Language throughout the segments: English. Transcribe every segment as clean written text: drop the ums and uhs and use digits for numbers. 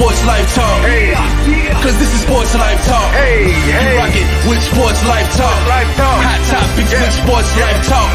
Sports Life Talk. Hey, cause this is Sports Life Talk. Hey, you rock it with Sports Life Talk. Hot topics with Sports Life Talk.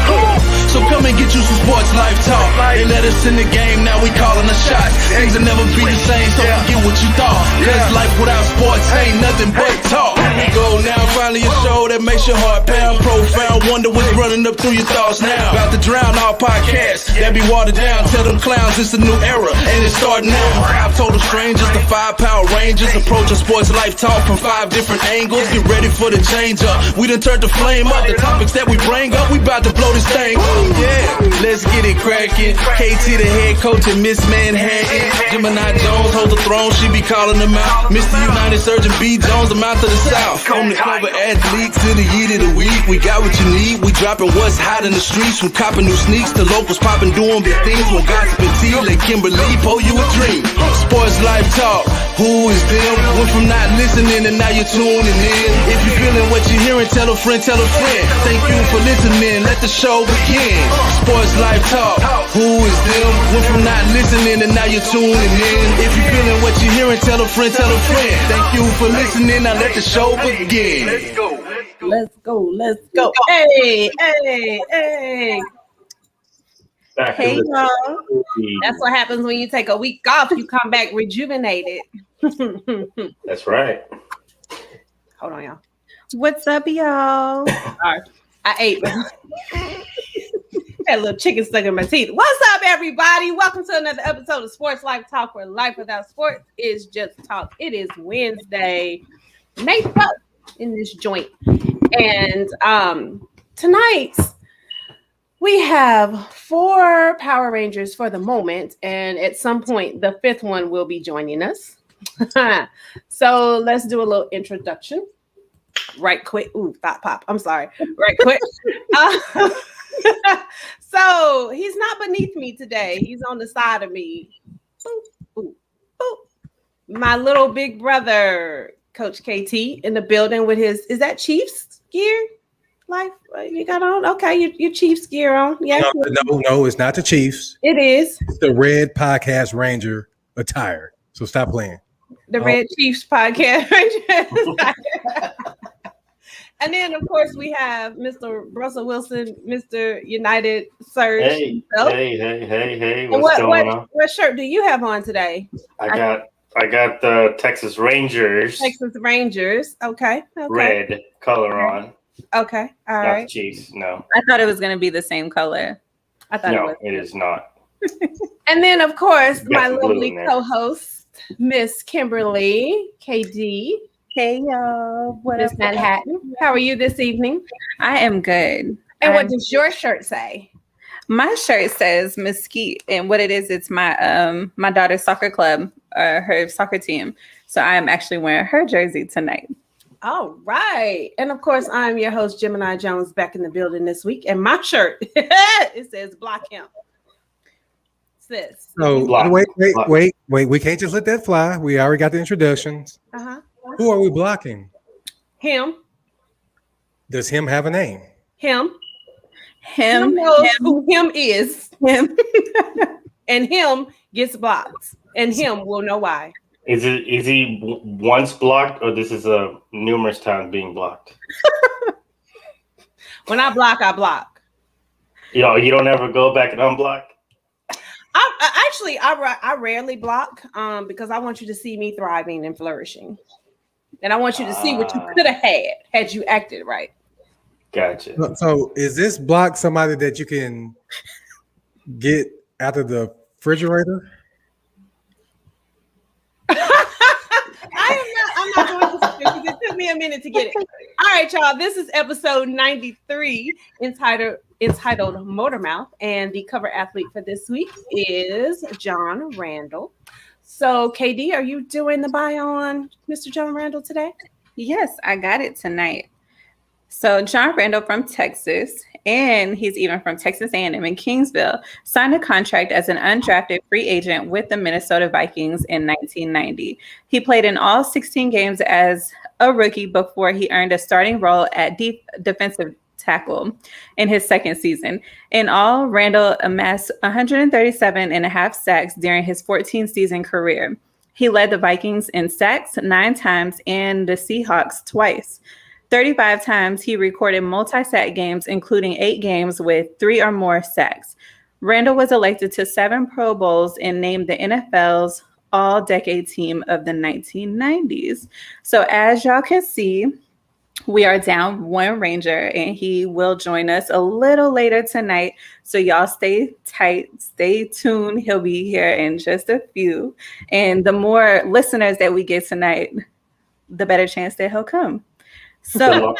So come and get you some Sports Life Talk. They let us in the game, now we calling the shots. Things will never be the same, so forget what you thought. Cause life without sports ain't nothing but talk. Here we go now, finally a show that makes your heart pound. Profound, wonder what's running up through your thoughts now. About to drown all podcasts that be watered down. Tell them clowns it's a new era, and it's starting now. 5 total strangers, the 5 Power Rangers, approaching Sports Life Talk from 5 different angles. Get ready for the change up. We done turned the flame up. The topics that we bring up, we about to blow this thing up. Yeah, let's get it cracking. KT the head coach and Miss Manhattan. Gemini Jones holds the throne, she be calling them out. Mr. United Surgeon B. Jones, I'm out to the south. From the cover athletes to the Yeet of the week. We got what you need, we dropping what's hot in the streets. From copping new sneaks to locals popping, doing big things. When gossip and tea, let Kimberly pour you a dream. Sports Life Talk, who is them? Went from not listening and now you're tuning in. If you're feeling what you're hearing, tell a friend, tell a friend. Thank you for listening, let the show begin. Sports Life Talk, who is them? Went from not listening and now you're tuning in. If you're feeling what you're hearing, tell a friend, tell a friend. Thank you for listening, now let the show begin. Let's go. Let's go. Let's go. Hey, hey, hey. Hey, y'all. That's what happens when you take a week off. You come back rejuvenated. That's right. Hold on, y'all. What's up, y'all? Sorry, I ate. Had a little chicken stuck in my teeth. What's up, everybody? Welcome to another episode of Sports Life Talk, where life without sports is just talk. It is Wednesday, May 1st in this joint. And tonight, we have 4 Power Rangers for the moment, and at some point, the 5th one will be joining us. So let's do a little introduction. Right quick. Ooh, thought pop. I'm sorry. Right quick. So he's not beneath me today. He's on the side of me. Ooh, ooh, ooh. My little big brother, Coach KT, in the building with his, is that Chiefs gear? Life you got on? Okay, your Chiefs gear on. Yeah. No, it's not the Chiefs. It is. It's the Red Podcast Ranger attire. So stop playing. The Red Chiefs Podcast Ranger. And then, of course, we have Mr. Russell Wilson, Mr. United Surge. Hey, what's going on? What shirt do you have on today? I got the Texas Rangers. Texas Rangers. Okay. Red color on. Okay. All right. Not the Chiefs, no. I thought it was going to be the same color. I thought no, it is not. And then, of course, my lovely co-host, Miss Kimberly KD. Hey, y'all. What Miss up, Manhattan? How are you this evening? I am good. And what does your shirt say? My shirt says Mesquite, and what it is, it's my my daughter's soccer club, her soccer team. So I am actually wearing her jersey tonight. All right. And of course, I'm your host, Gemini Jones, back in the building this week. And my shirt, it says block him. Sis. So wait. We can't just let that fly. We already got the introductions. Uh-huh. Who are we blocking? Him. Does him have a name? Him knows who him is. Him. And him gets blocked. And him will know why. Is he once blocked, or this is a numerous times being blocked? When I block, I block. Yo, you don't ever go back and unblock? I rarely block because I want you to see me thriving and flourishing. And I want you to see what you could have had you acted right. Gotcha. So is this block somebody that you can get out of the refrigerator? I'm not going to because it took me a minute to get it. All right, y'all. This is episode 93 entitled Motor Mouth. And the cover athlete for this week is John Randall. So, KD, are you doing the bio on Mr. John Randall today? Yes, I got it tonight. So John Randall from Texas, and he's even from Texas A&M in Kingsville, signed a contract as an undrafted free agent with the Minnesota Vikings in 1990. He played in all 16 games as a rookie before he earned a starting role at defensive tackle in his second season. In all, Randall amassed 137.5 sacks during his 14-season career. He led the Vikings in sacks 9 times and the Seahawks twice. 35 times he recorded multi-sack games, including 8 games with 3 or more sacks. Randall was elected to 7 Pro Bowls and named the NFL's All-Decade Team of the 1990s. So as y'all can see, we are down 1 Ranger, and he will join us a little later tonight. So y'all stay tight, stay tuned. He'll be here in just a few. And the more listeners that we get tonight, the better chance that he'll come. So Don't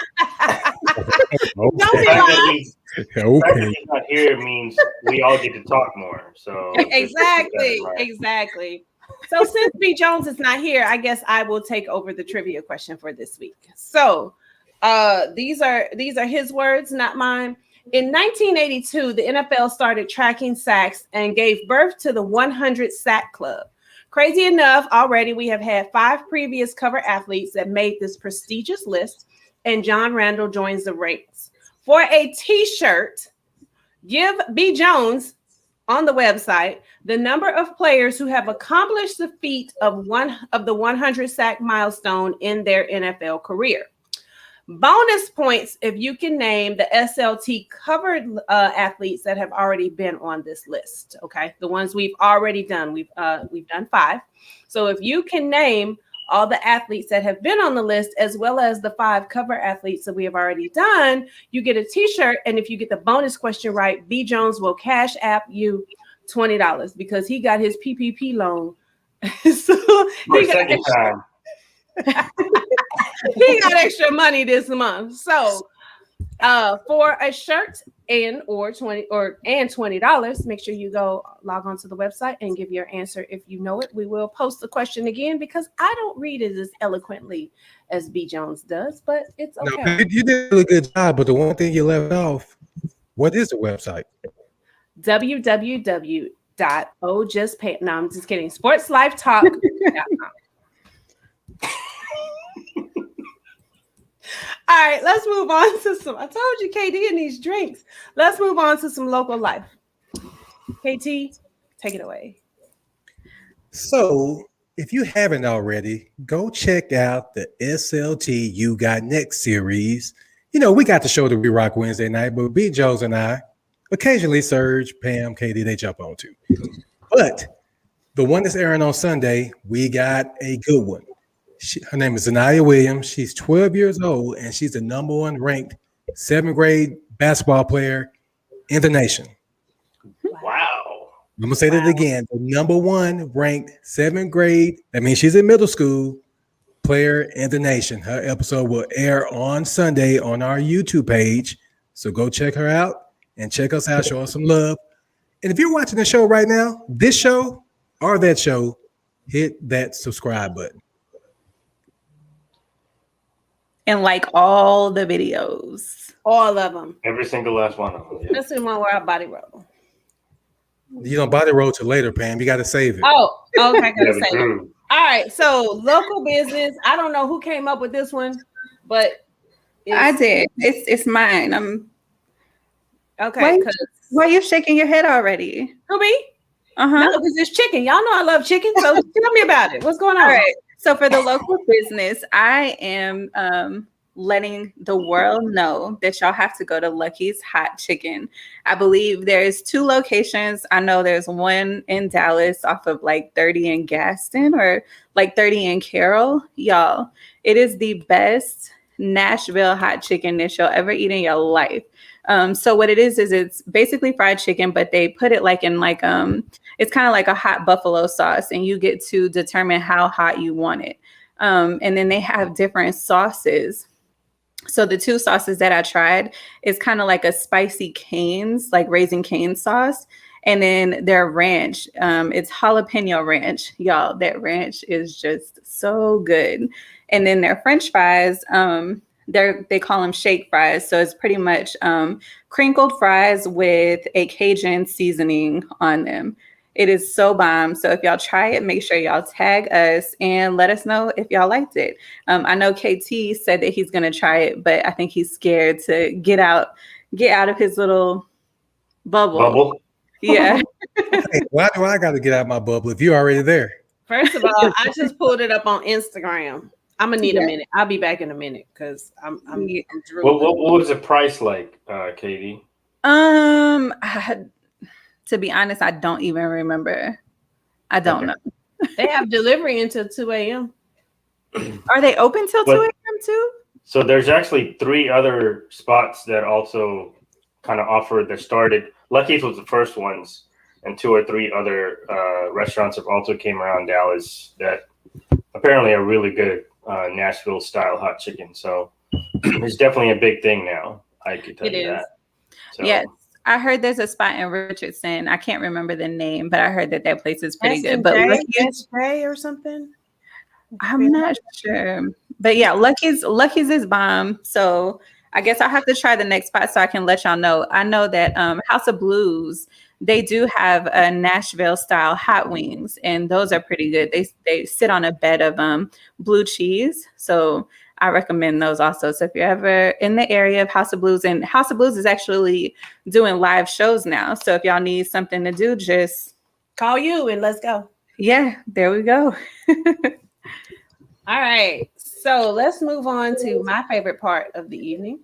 be lying. The fact that he's not here means we all get to talk more. So Exactly. So since B. Jones is not here, I guess I will take over the trivia question for this week. So these are his words, not mine. In 1982, the NFL started tracking sacks and gave birth to the 100 Sack Club. Crazy enough, already we have had 5 previous cover athletes that made this prestigious list, and John Randall joins the ranks. For a t-shirt, give B. Jones on the website the number of players who have accomplished the feat of the 100 sack milestone in their NFL career. Bonus points if you can name the SLT covered athletes that have already been on this list. Okay, the ones we've already done. We've done 5. So if you can name all the athletes that have been on the list, as well as the 5 cover athletes that we have already done, you get a t-shirt. And if you get the bonus question right, B. Jones will cash app you $20 because he got his PPP loan. So he got extra money this month. So for a shirt and $20, make sure you go log on to the website and give your answer if you know it. We will post the question again because I don't read it as eloquently as B. Jones does, but it's okay. No, you did a really good job, but the one thing you left off, what is the website? www.ojustpay. No, I'm just kidding. sportslifetalk.com. All right, let's move on to some. I told you, KD, and these drinks. Let's move on to some local life. KT, take it away. So, if you haven't already, go check out the SLT You Got Next series. You know, we got the show that we rock Wednesday night, but B. Jones and I, occasionally Serge, Pam, KD, they jump on too. But the one that's airing on Sunday, we got a good one. Her name is Anaya Williams. She's 12 years old, and she's the number 1 ranked 7th grade basketball player in the nation. Wow. I'm going to say that again. The number 1 ranked 7th grade, that means she's in middle school, player in the nation. Her episode will air on Sunday on our YouTube page. So go check her out and check us out. Show us some love. And if you're watching the show right now, this show or that show, hit that subscribe button. And like all the videos. All of them. Every single last one of them. Yeah. This is one where I body roll. You don't body roll till later, Pam. You got to save it. Oh, okay. Gotta Yeah, save it. All right. So local business. I don't know who came up with this one, but I did. It's mine. I'm okay. Why are you shaking your head already? Who me? Uh-huh. No, because it's chicken. Y'all know I love chicken. So tell me about it. What's going on? All right. So for the local business, I am letting the world know that y'all have to go to Lucky's Hot Chicken. I believe there's 2 locations. I know there's one in Dallas off of like 30 in Gaston or like 30 in Carroll. Y'all, it is the best Nashville hot chicken that you'll ever eat in your life. So what it is it's basically fried chicken, but they put it like in like it's kind of like a hot buffalo sauce, and you get to determine how hot you want it. And then they have different sauces. So the 2 sauces that I tried is kind of like a spicy Cane's, like Raising Cane sauce, and then their ranch. It's jalapeno ranch, y'all. That ranch is just so good. And then their French fries. They call them shake fries. So it's pretty much crinkled fries with a Cajun seasoning on them. It is so bomb. So if y'all try it, make sure y'all tag us and let us know if y'all liked it. I know KT said that he's going to try it, but I think he's scared to get out of his little bubble. Bubble? Yeah. Hey, why do I got to get out my bubble if you're already there? First of all, I just pulled it up on Instagram. I'm gonna need a minute. I'll be back in a minute because I'm What was the price like, Katie? To be honest, I don't even remember. I don't know. They have delivery until 2 a.m. Are they open till 2 a.m. too? So there's actually 3 other spots that also kind of offer that started. Lucky's was the first ones, and 2 or 3 other restaurants have also came around Dallas that apparently are really good Nashville style hot chicken. So it's definitely a big thing now. I could tell you that. So. Yes, I heard there's a spot in Richardson. I can't remember the name, but I heard that place is pretty good. But Lucky's or something. I'm not sure, but yeah, Lucky's is bomb. So I guess I'll have to try the next spot so I can let y'all know. I know that House of Blues, they do have a Nashville style hot wings, and those are pretty good. They sit on a bed of blue cheese. So I recommend those also. So if you're ever in the area of House of Blues, and House of Blues is actually doing live shows now. So if y'all need something to do, just call you and let's go. Yeah, there we go. All right. So let's move on to my favorite part of the evening,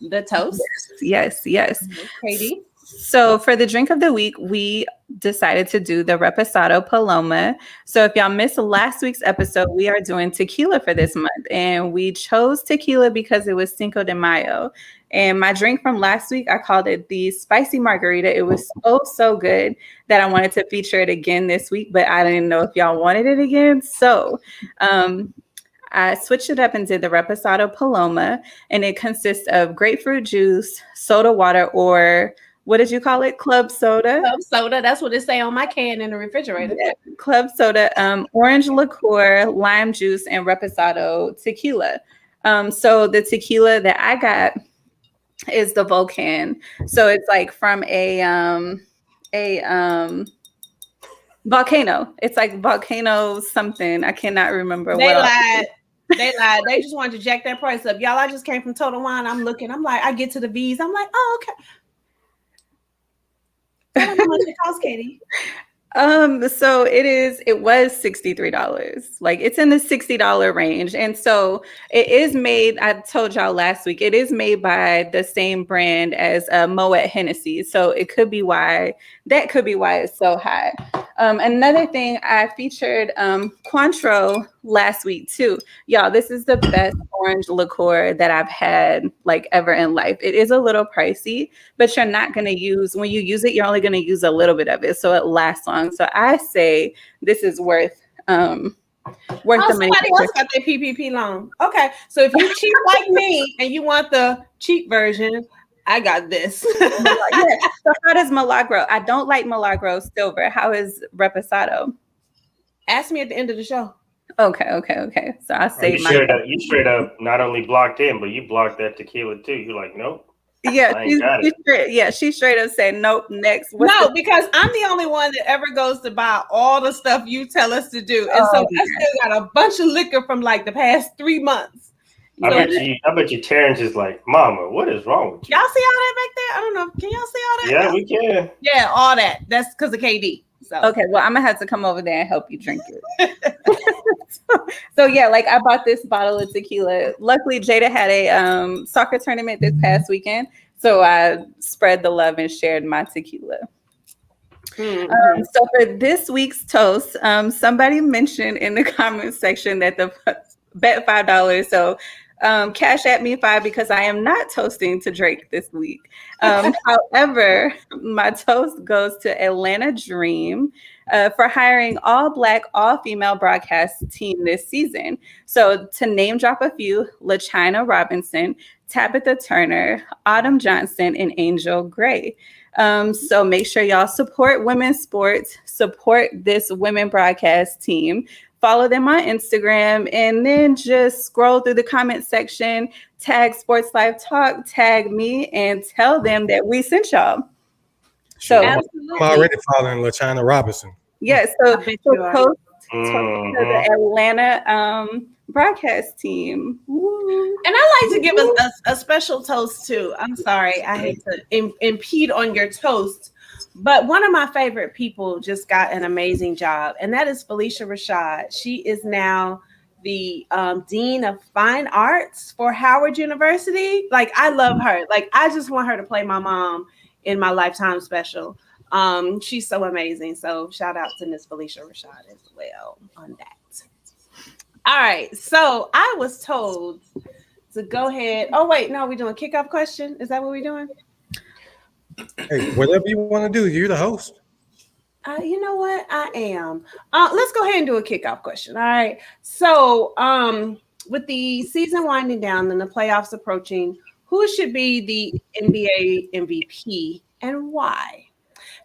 the toast. Yes. Katie. So for the drink of the week, we decided to do the Reposado Paloma. So if y'all missed last week's episode, we are doing tequila for this month. And we chose tequila because it was Cinco de Mayo. And my drink from last week, I called it the spicy margarita. It was so good that I wanted to feature it again this week, but I didn't know if y'all wanted it again. So I switched it up and did the Reposado Paloma. And it consists of grapefruit juice, soda water, or what did you call it? Club soda? Club soda. That's what it say on my can in the refrigerator. Yeah. Club soda, orange liqueur, lime juice, and Reposado tequila. So the tequila that I got is the Volcan. So it's like from a volcano. It's like volcano something. I cannot remember. They lied. They lied. They just wanted to jack that price up. Y'all, I just came from Total Wine. I'm looking. I'm like, I get to the V's. I'm like, oh, okay. I don't know how much it costs, Katie. So it was $63. Like it's in the $60 range. And so it is made, I told y'all last week, it is made by the same brand as Moet Hennessy. So that could be why it's so high. Another thing, I featured Cointreau last week too. Y'all, this is the best orange liqueur that I've had like ever in life. It is a little pricey, but you're not going to when you use it, you're only going to use a little bit of it. So it lasts long. So I say this is worth the money. Somebody else got their PPP loan. Okay. So if you're cheap like me and you want the cheap version, I got this. Yeah. So how does Milagro? I don't like Milagro Silver. How is Reposado? Ask me at the end of the show. Okay. So I say you straight up not only blocked him, but you blocked that tequila too. You're like, nope. Yeah, she straight up said nope. Next, because I'm the only one that ever goes to buy all the stuff you tell us to do, and so I still got a bunch of liquor from like the past 3 months. I bet you Terrence is like, Mama, what is wrong with you? Y'all see all that back there? I don't know. Can y'all see all that? Yeah, we can. Yeah, all that. That's because of KD. So okay, well, I'm gonna have to come over there and help you drink it. So yeah, like I bought this bottle of tequila. Luckily, Jada had a soccer tournament this past weekend, so I spread the love and shared my tequila. Mm-hmm. So for this week's toast, somebody mentioned in the comments section that the bet $5. So cash at me $5 because I am not toasting to Drake this week. However, my toast goes to Atlanta Dream for hiring all Black, all female broadcast team this season. So to name drop a few, LaChina Robinson, Tabitha Turner, Autumn Johnson, and Angel Gray. So make sure y'all support women's sports, support this women broadcast team. Follow them on Instagram, and then just scroll through the comment section, tag Sports Life Talk, tag me, and tell them that we sent y'all. So I'm already following LaChina Robinson. Yes, so post to the Atlanta broadcast team. Woo. And I like to give a special toast too. I'm sorry, I hate to impede on your toast, But one of my favorite people just got an amazing job, and that is Felicia Rashad. She is now the Dean of Fine Arts for Howard University. Like, I love her. Like, I just want her to play my mom in my Lifetime special. She's so amazing. So shout out to Miss Felicia Rashad as well on that. All right. So I was told to go ahead. Oh, wait, no, we're doing kickoff question. Is that what we're doing? Hey, whatever you want to do, you're the host. You know what? I am. Let's go ahead and do a kickoff question. All right. So with the season winding down and the playoffs approaching, who should be the NBA MVP and why?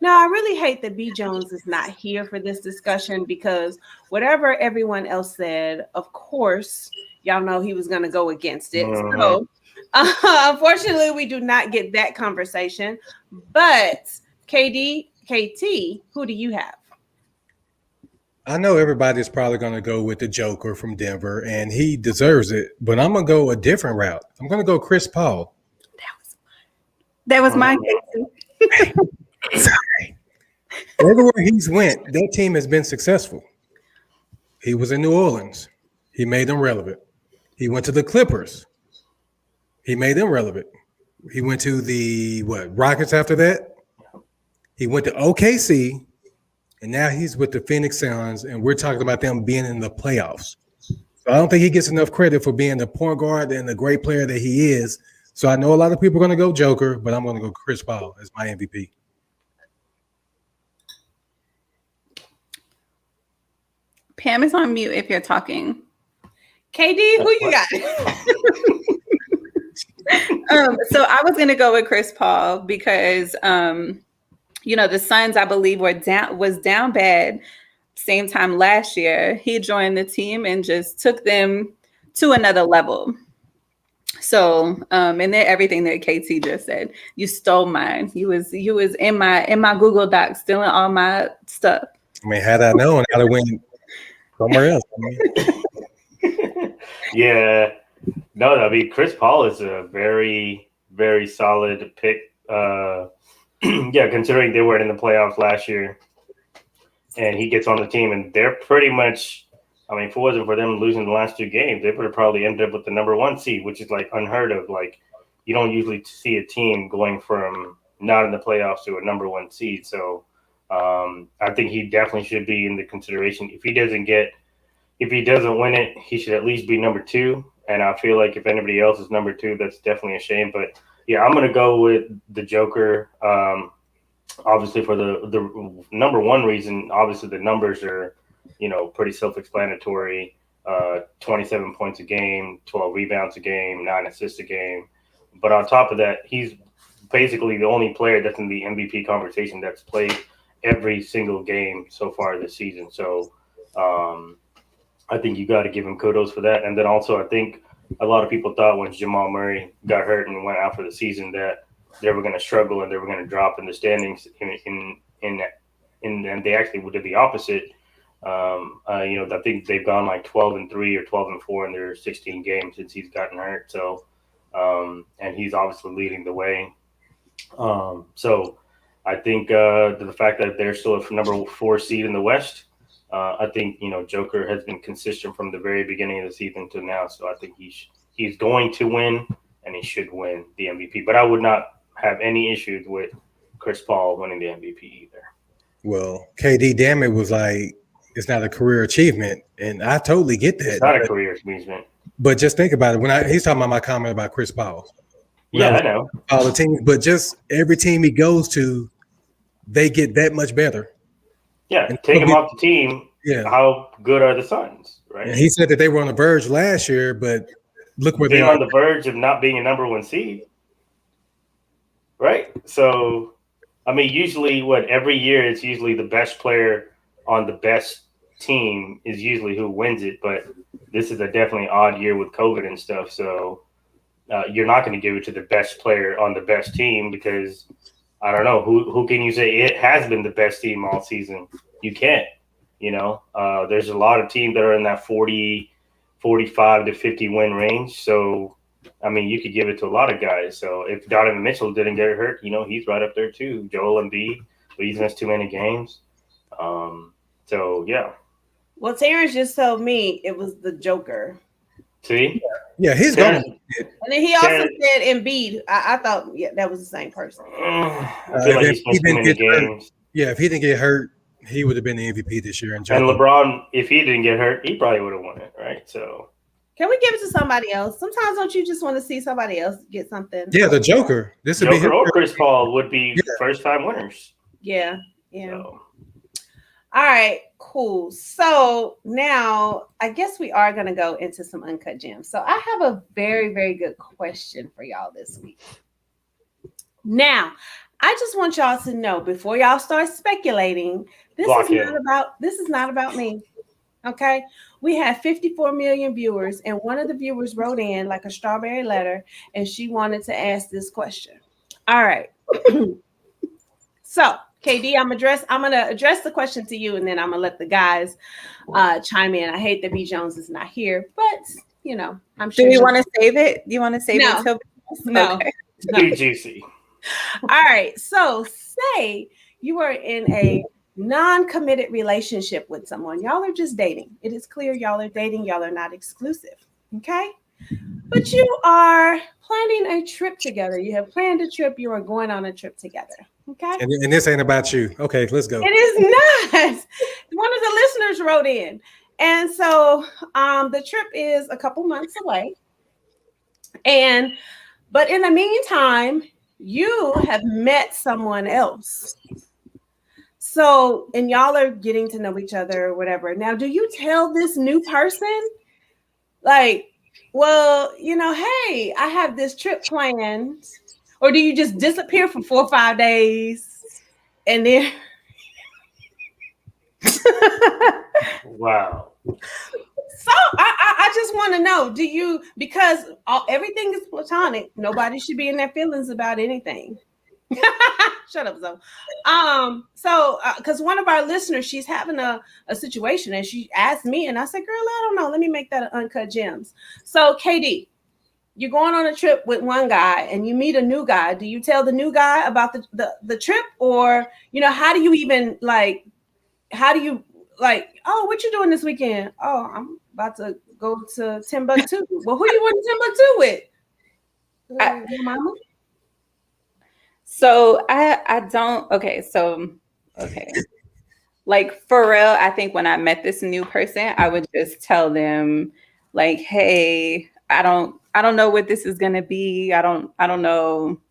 Now, I really hate that B. Jones is not here for this discussion because whatever everyone else said, of course, y'all know he was going to go against it. So unfortunately, we do not get that conversation. But KT, who do you have? I know everybody's probably going to go with the Joker from Denver, and he deserves it. But I'm going to go a different route. I'm going to go Chris Paul. That was mine. Sorry. Everywhere he's went, that team has been successful. He was in New Orleans. He made them relevant. He went to the Clippers. He made them relevant. He went to the Rockets after that. He went to OKC, and now he's with the Phoenix Suns, and we're talking about them being in the playoffs. So I don't think he gets enough credit for being the point guard and the great player that he is. So I know a lot of people are going to go Joker, but I'm going to go Chris Paul as my MVP. Pam is on mute if you're talking. KD, who you got? So I was going to go with Chris Paul because the Suns, I believe, was down bad same time last year. He joined the team and just took them to another level. So, and then everything that KT just said, you stole mine. You was in my Google Docs stealing all my stuff. I mean, had I known, I'd have went somewhere else. Yeah. No, I mean, Chris Paul is a very, very solid pick. Considering they were in the playoffs last year, and he gets on the team, and they're pretty much, I mean, if it wasn't for them losing the last two games, they would have probably ended up with the number one seed, which is like unheard of. Like, you don't usually see a team going from not in the playoffs to a number one seed. So I think he definitely should be in the consideration. If he doesn't win it, he should at least be number two. And I feel like if anybody else is number two, that's definitely a shame. But yeah, I'm going to go with the Joker. Obviously, for the number one reason, obviously the numbers are, pretty self-explanatory. 27 points a game, 12 rebounds a game, 9 assists a game. But on top of that, he's basically the only player that's in the MVP conversation that's played every single game so far this season. So I think you got to give him kudos for that. And then also, I think a lot of people thought when Jamal Murray got hurt and went out for the season that they were going to struggle and they were going to drop in the standings. And they actually did the opposite. I think they've gone like 12-3 or 12-4 in their 16 games since he's gotten hurt. So, and he's obviously leading the way. So I think the fact that they're still a number 4 seed in the West, I think, Joker has been consistent from the very beginning of the season to now. So I think he's going to win, and he should win the MVP. But I would not have any issues with Chris Paul winning the MVP either. Well, KD, damn it, was like, it's not a career achievement. And I totally get that. It's not a career achievement. But just think about it. He's talking about my comment about Chris Paul. I know. All the teams, but just every team he goes to, they get that much better. Yeah, and take him off the team. Yeah, how good are the Suns, right? And he said that they were on the verge last year, but look where they're on the verge of not being a number one seed, right? So, I mean, usually, every year it's usually the best player on the best team is usually who wins it. But this is a definitely odd year with COVID and stuff, so you're not going to give it to the best player on the best team because. I don't know. Who can you say it has been the best team all season? You can't. There's a lot of teams that are in that 40, 45 to 50 win range. So, I mean, you could give it to a lot of guys. So if Donovan Mitchell didn't get hurt, he's right up there too. Joel Embiid. losing us too many games. So yeah. Well, Terrence just told me it was the Joker. See? Yeah, he's Terrence, going. And then he also Terrence, said Embiid. I thought that was the same person. I feel like If he's missed too many games. Yeah, if he didn't get hurt, he would have been the MVP this year. And LeBron, if he didn't get hurt, he probably would have won it, right? So can we give it to somebody else? Sometimes don't you just want to see somebody else get something? Yeah, the Joker. This would be Joker or Chris Paul would be first-time winners. Yeah. So. All right, cool. So now I guess we are going to go into some uncut gems. So I have a very, very good question for y'all this week. Now, I just want y'all to know before y'all start speculating, this is not about me. Okay? We have 54 million viewers, and one of the viewers wrote in like a strawberry letter, and she wanted to ask this question. All right. So KD, I'm gonna address the question to you, and then I'm gonna let the guys chime in. I hate that B Jones is not here, but you know, I'm sure. Do you want to save it? Do you want to save it till no. Okay. Too juicy. All right. So say you are in a non-committed relationship with someone. Y'all are just dating. It is clear y'all are dating, y'all are not exclusive. Okay. But you are planning a trip together. You have planned a trip, you are going on a trip together. Okay. And this ain't about you. Okay, let's go. It is not. One of the listeners wrote in. And so the trip is a couple months away. But in the meantime, you have met someone else. So, and y'all are getting to know each other or whatever. Now, do you tell this new person, like, well, you know, hey, I have this trip planned? Or do you just disappear for 4 or 5 days and then? Wow. So I just want to know, do you, because everything is platonic, nobody should be in their feelings about anything. Shut up, Zoe. Because one of our listeners, she's having a situation and she asked me, and I said, girl, I don't know. Let me make that an Uncut Gems. So, KD, you're going on a trip with one guy and you meet a new guy. Do you tell the new guy about the trip? Or, you know, how do you even oh, what you doing this weekend? Oh, I'm about to go to Timbuktu. Well, who you going to Timbuktu with? Your mama? So I don't, okay. Like for real, I think when I met this new person, I would just tell them like, hey, I don't know what this is going to be. I don't know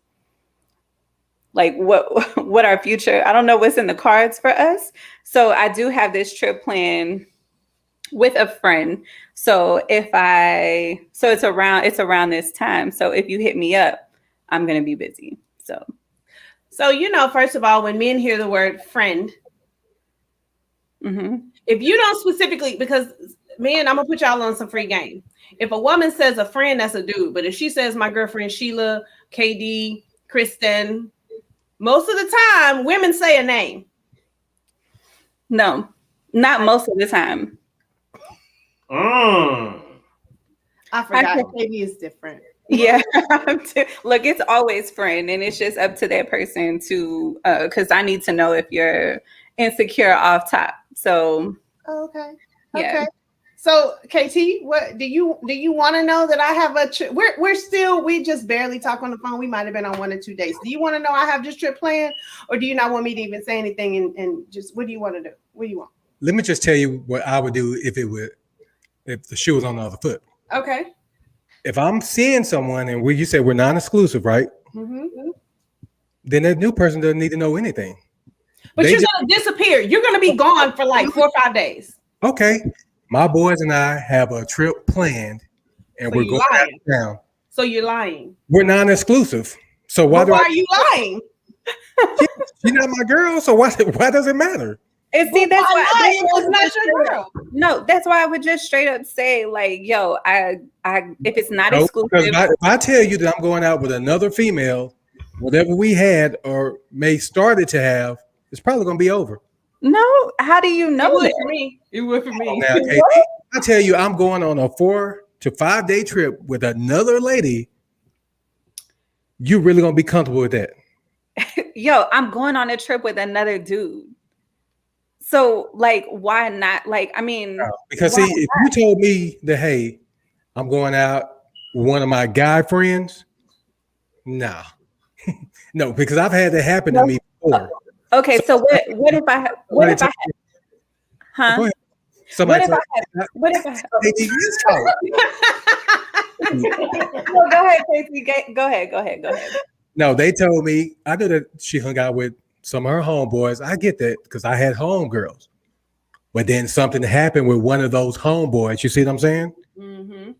like what our future, I don't know what's in the cards for us. So I do have this trip planned with a friend. So it's around this time. So if you hit me up, I'm going to be busy. So, you know, first of all, when men hear the word friend, if you don't specifically, because men, I'm going to put y'all on some free game. If a woman says a friend, that's a dude. But if she says my girlfriend, Sheila, KD, Kristen, most of the time, women say a name. No, not most of the time. I forgot. KD is different. Yeah. Look, it's always friend, and it's just up to that person to, because I need to know if you're insecure off top. So. Okay. Yeah. Okay. So, KT, what do you want to know that I have a trip? We just barely talk on the phone. We might have been on 1 or 2 dates. Do you want to know I have this trip planned, or do you not want me to even say anything? And just what do you want to do? What do you want? Let me just tell you what I would do if the shoe was on the other foot. Okay. If I'm seeing someone and you said we're non-exclusive, right? Mm-hmm. Then that new person doesn't need to know anything. But you're going to disappear. You're going to be gone for like 4 or 5 days. Okay. My boys and I have a trip planned, and we're going out of town. So you're lying. We're non-exclusive. So why are you lying? She's not my girl, so why does it matter? And see, that's why it was not your girl. No, that's why I would just straight up say, like, yo, I if it's not exclusive. If I tell you that I'm going out with another female, whatever we had or may started to have, it's probably going to be over. No, how do you know that? It would for me. Now, I tell you, I'm going on a 4 to 5 day trip with another lady. You really going to be comfortable with that? yo, I'm going on a trip with another dude. So, like, why not? Like, I mean, because see, if you told me that, hey, I'm going out with one of my guy friends, nah. No, because I've had that happen to me before. Okay, so what if I huh? Go ahead. Somebody What if I hey, let's talk. No, go ahead, Casey. Go ahead. No, they told me, I knew that she hung out with some of her homeboys. I get that because I had homegirls. But then something happened with one of those homeboys. You see what I'm saying? Mm-hmm.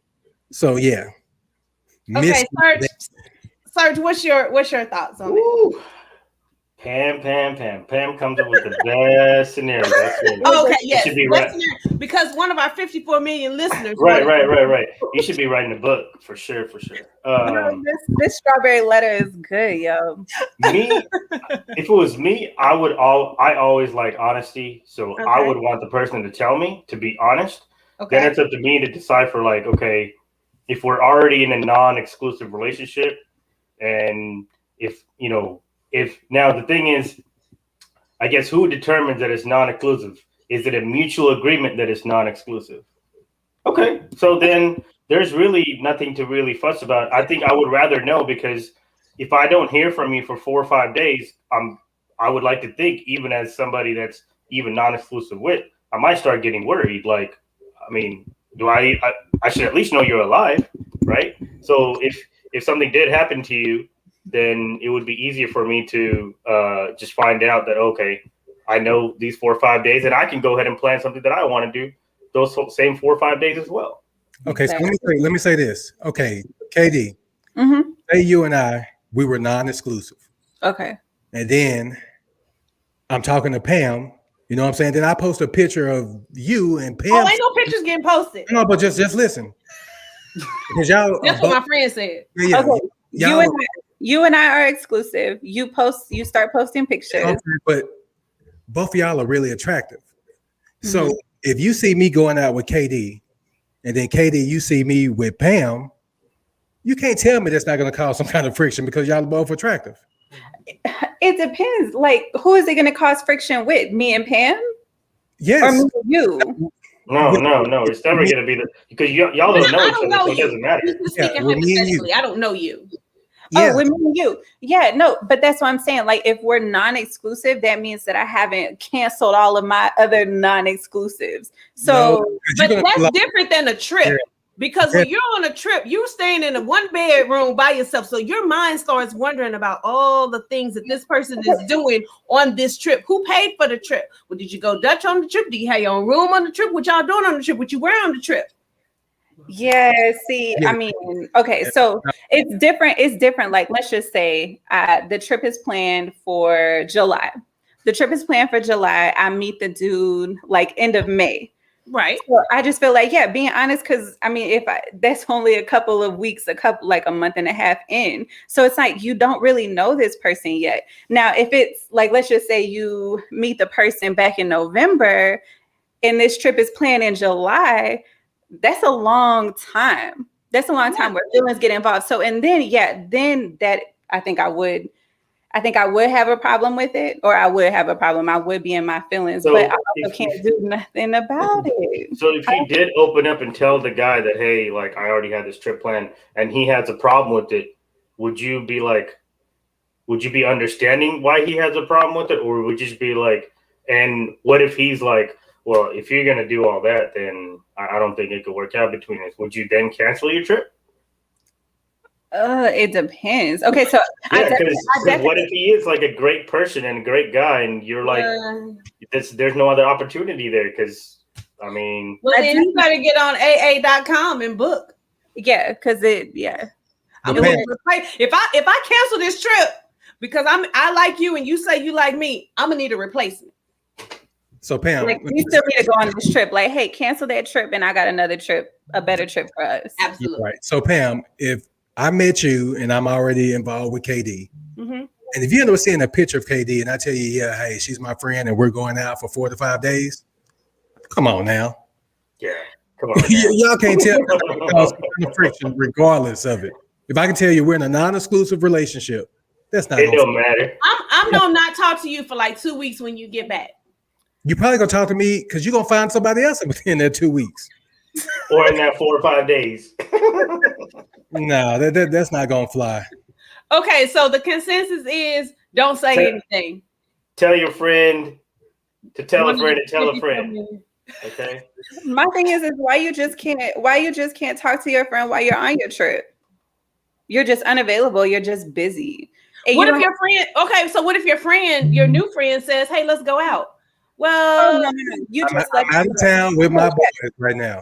So yeah. Okay, Serge, what's your thoughts on it? Pam comes up with the best scenario. Okay, yes. Should be right. Because one of our 54 million listeners. Right. You should be writing a book for sure. This strawberry letter is good, yo. If it was me, I always like honesty. So I would want the person to tell me, to be honest. Okay. Then it's up to me to decipher, like, okay, if we're already in a non-exclusive relationship, and if now the thing is, I guess who determines that it's non-exclusive? Is it a mutual agreement that it's non-exclusive? Okay, so then there's really nothing to really fuss about. I think I would rather know, because if I don't hear from you for 4 or 5 days, I would like to think, even as somebody that's even non-exclusive with, I might start getting worried. Like, I mean, I should at least know you're alive, right? So if something did happen to you, then it would be easier for me to just find out that, okay, I know these 4 or 5 days, and I can go ahead and plan something that I want to do those same 4 or 5 days as well. Okay, so let me say this. Okay, KD, say you and I, we were non-exclusive. Okay. And then I'm talking to Pam, you know what I'm saying? Then I post a picture of you and Pam. Oh, ain't no pictures getting posted. No, but just listen. Because y'all, that's what my friend said. Yeah, okay. You and I are exclusive. You start posting pictures. Okay, but both of y'all are really attractive. So if you see me going out with KD, and then KD, you see me with Pam, you can't tell me that's not going to cause some kind of friction, because y'all are both attractive. It depends. Like, who is it going to cause friction with? Me and Pam? Yes. Or me and you? No. It's never going to be because y'all don't know each other, so it doesn't matter. Hypothetically, I don't know you. Yeah. Oh, with me and you. Yeah, no, but that's what I'm saying. Like, if we're non-exclusive, that means that I haven't canceled all of my other non-exclusives. So, but that's different than a trip. Yeah. Because when you're on a trip, you're staying in a 1-bedroom by yourself. So your mind starts wondering about all the things that this person is doing on this trip. Who paid for the trip? Well, did you go Dutch on the trip? Do you have your own room on the trip? What y'all doing on the trip? What you wear on the trip? Yeah, see, I mean, okay, so it's different. It's different. Like, let's just say the trip is planned for July. I meet the dude like end of May. Right. So I just feel like, being honest, because I mean, that's only a couple of weeks, like a month and a half in. So it's like you don't really know this person yet. Now, if it's like, let's just say you meet the person back in November and this trip is planned in July, that's a long time. That's a long time where feelings get involved. So, and then that I think I would have a problem with it, or I would have a problem. I would be in my feelings, but I also can't do nothing about it. So if you did open up and tell the guy that, hey, like, I already had this trip planned, and he has a problem with it, would you be understanding why he has a problem with it? Or would you just be like, and what if he's like, well, if you're going to do all that, then I don't think it could work out between us. Would you then cancel your trip? It depends. Okay, so what if he is like a great person and a great guy, and you're like, there's no other opportunity there? Because I mean, well, then you better get on AA.com and book. Yeah, because if I cancel this trip because I like you and you say you like me, I'm gonna need a replacement. So Pam, like, you still need to go on this trip. Like, hey, cancel that trip, and I got another trip, a better trip for us. Absolutely. Right. So Pam, if I met you and I'm already involved with KD, and if you end up seeing a picture of KD and I tell you, hey, she's my friend and we're going out for 4 to 5 days, come on now. Yeah, come on. Y'all can't tell me friction regardless of it. If I can tell you we're in a non-exclusive relationship That's not. It don't matter. I'm gonna not talk to you for like 2 weeks when you get back. You probably gonna talk to me because you're gonna find somebody else within that 2 weeks. Or in that 4 or 5 days. No, that's not gonna fly. Okay, so the consensus is don't say anything. Tell your friend to tell a friend and tell a friend. Okay. My thing is why you just can't talk to your friend while you're on your trip? You're just unavailable. You're just busy. And What if your friend? Okay, so what if your friend, your new friend, says, "Hey, let's go out"? Well, no. You just I'm out of town with my boys right now.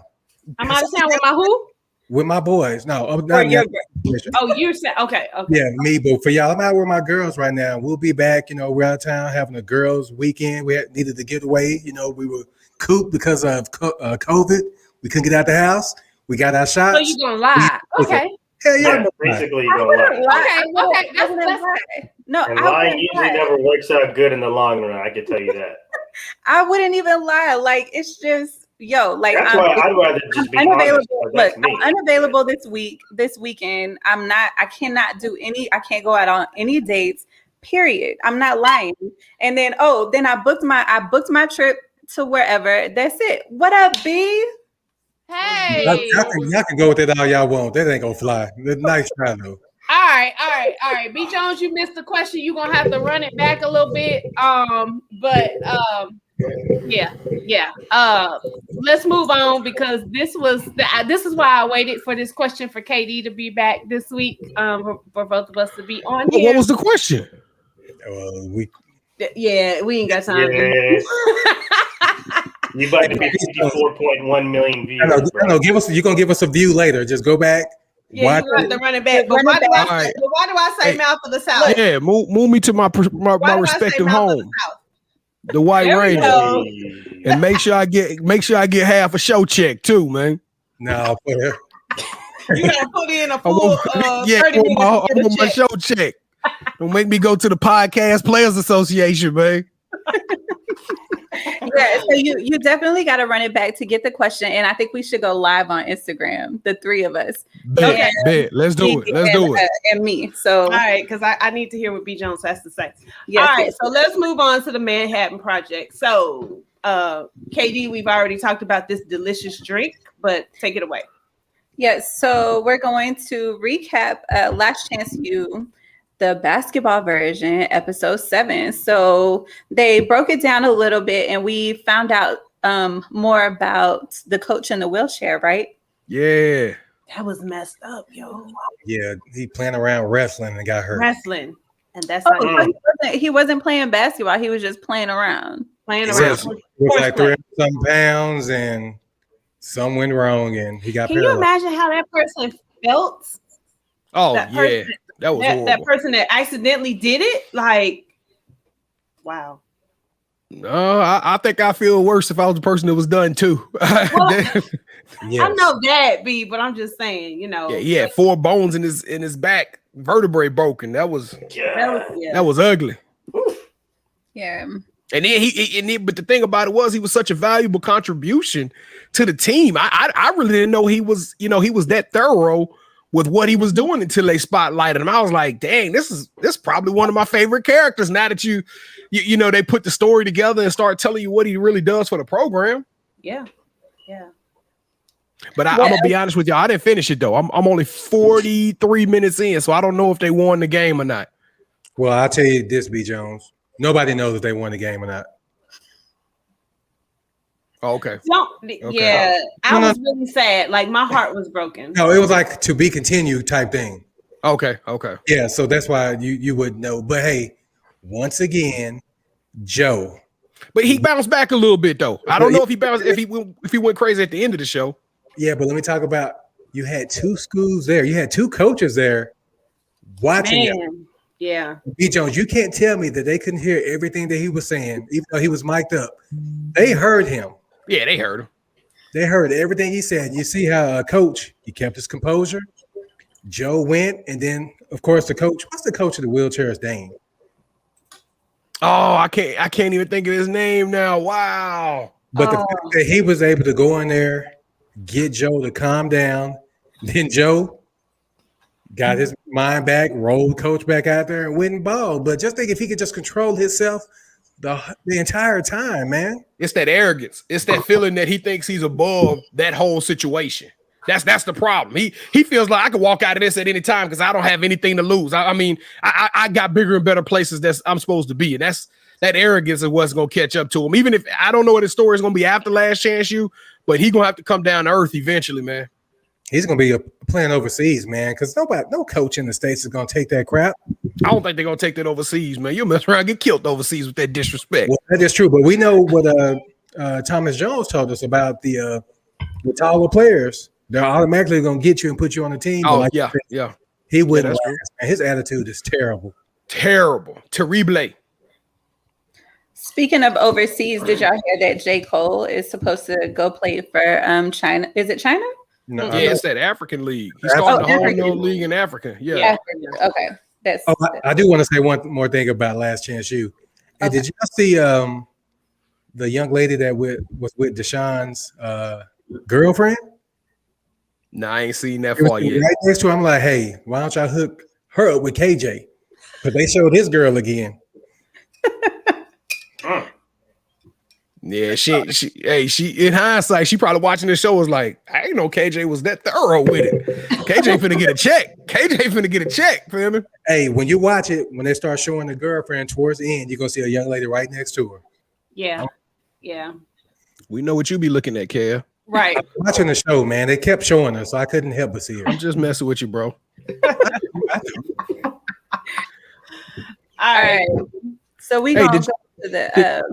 I'm out of town with my who? With my boys. No, not yet. Oh, you said okay. Yeah, me, but for y'all, I'm out with my girls right now. We'll be back. We're out of town having a girls' weekend. We needed to get away. We were cooped because of COVID. We couldn't get out the house. We got our shots. So you gonna lie? Okay. Hell yeah. Yeah, basically, you don't lie. Okay. That's no. And lying usually never works out good in the long run. I can tell you that. I wouldn't even lie. Like it's just. Like that's why I'd rather just be unavailable. Honest, Look, I'm unavailable this weekend. I cannot go out on any dates, period. I'm not lying. And then I booked my trip to wherever. That's it. What up, B? Hey. Y'all can go with it all y'all want. That ain't gonna fly. Nice try though. All right. B Jones, you missed the question. You're gonna have to run it back a little bit. Yeah. Let's move on because this is why I waited for this question for KD to be back this week. For both of us to be on here. What was the question? We ain't got time. Yeah. You about to be 54.1 million views. I know. You're gonna give us a view later. Just go back. Yeah, you have to run it back. But why do I say mouth of the South? Yeah, move me to my respective home. The White Ranger, and make sure I get half a show check too, man. No, you gotta put in a full 30 minutes. I want my show check. Don't make me go to the Podcast Players Association, man. Yeah, so you definitely got to run it back to get the question, and I think we should go live on Instagram, the three of us. Bet. Let's do it. And me. So all right, because I need to hear what B Jones has to say. Yes, all right, so let's move on to the Manhattan Project. So, KD, we've already talked about this delicious drink, but take it away. Yes, so we're going to recap Last Chance U, the basketball version, episode 7. So they broke it down a little bit and we found out more about the coach in the wheelchair, right? Yeah. That was messed up, yo. Yeah, he playing around wrestling and got hurt. Wrestling. And that's he wasn't playing basketball, he was just playing around. He was like 300-something pounds and something went wrong and he got paralyzed. Can you imagine how that person felt? Oh, that was horrible. That person that accidentally did it, like, wow. No, I think I feel worse if I was the person that was done too. Well, yes. I know that, B, but I'm just saying, Yeah, he had 4 bones in his back, vertebrae broken. That was ugly. Yeah. And then but the thing about it was he was such a valuable contribution to the team. I really didn't know he was that thorough with what he was doing until they spotlighted him. I was like, dang, this is probably one of my favorite characters now that you they put the story together and start telling you what he really does for the program. Yeah. But I'm gonna be honest with y'all, I didn't finish it though. I'm only 43 minutes in, so I don't know if they won the game or not. Well, I'll tell you this, B. Jones. Nobody knows if they won the game or not. Oh, okay. Yeah, I was really sad. Like my heart was broken. No, it was like to be continued type thing. Okay. Yeah, so that's why you wouldn't know. But hey, once again, Joe. But he bounced back a little bit though. I don't know if he went crazy at the end of the show. Yeah, but let me talk about you had 2 schools there. You had 2 coaches there watching him. Yeah. B. Jones, you can't tell me that they couldn't hear everything that he was saying, even though he was mic'd up. They heard him. Yeah, they heard him. They heard everything he said. You see how coach, he kept his composure. Joe went, and then, of course, the coach. What's the coach of the wheelchair's name? Oh, I can't even think of his name now. Wow. But the fact that he was able to go in there, get Joe to calm down, then Joe got his mind back, rolled coach back out there and went and balled. But just think if he could just control himself the entire time, man. It's that arrogance. It's that feeling that he thinks he's above that whole situation. That's the problem. He feels like I can walk out of this at any time because I don't have anything to lose. I mean, I got bigger and better places that I'm supposed to be. And that arrogance is what's going to catch up to him. Even if I don't know what his story is going to be after Last Chance U, but he's going to have to come down to earth eventually, man. He's going to be playing overseas, man, because no coach in the States is going to take that crap. I don't think they're going to take that overseas, man. You'll mess around and get killed overseas with that disrespect. Well, that is true, but we know what Thomas Jones told us about the taller players. They're automatically going to get you and put you on the team. Oh, like yeah. He wouldn't last, man. His attitude is terrible. Terrible. Terrible. Speaking of overseas, did y'all hear that J. Cole is supposed to go play for China? Is it China? No, yeah, it's that African league. He started the whole league in Africa. Yeah. Okay. I do want to say one more thing about Last Chance U. And did you see the young lady that was with Deshaun's girlfriend? No, I ain't seen that far yet. Right next to her, I'm like, hey, why don't y'all hook her up with KJ? But they showed his girl again. Yeah, she in hindsight, she probably watching the show was like, I didn't know KJ was that thorough with it. KJ finna get a check. KJ finna get a check, feel me? Hey, when you watch it, when they start showing the girlfriend towards the end, you're gonna see a young lady right next to her. Yeah. We know what you be looking at, Kaya. Right. Watching the show, man, they kept showing us, so I couldn't help but see her. I'm just messing with you, bro. All right. So we gonna go to the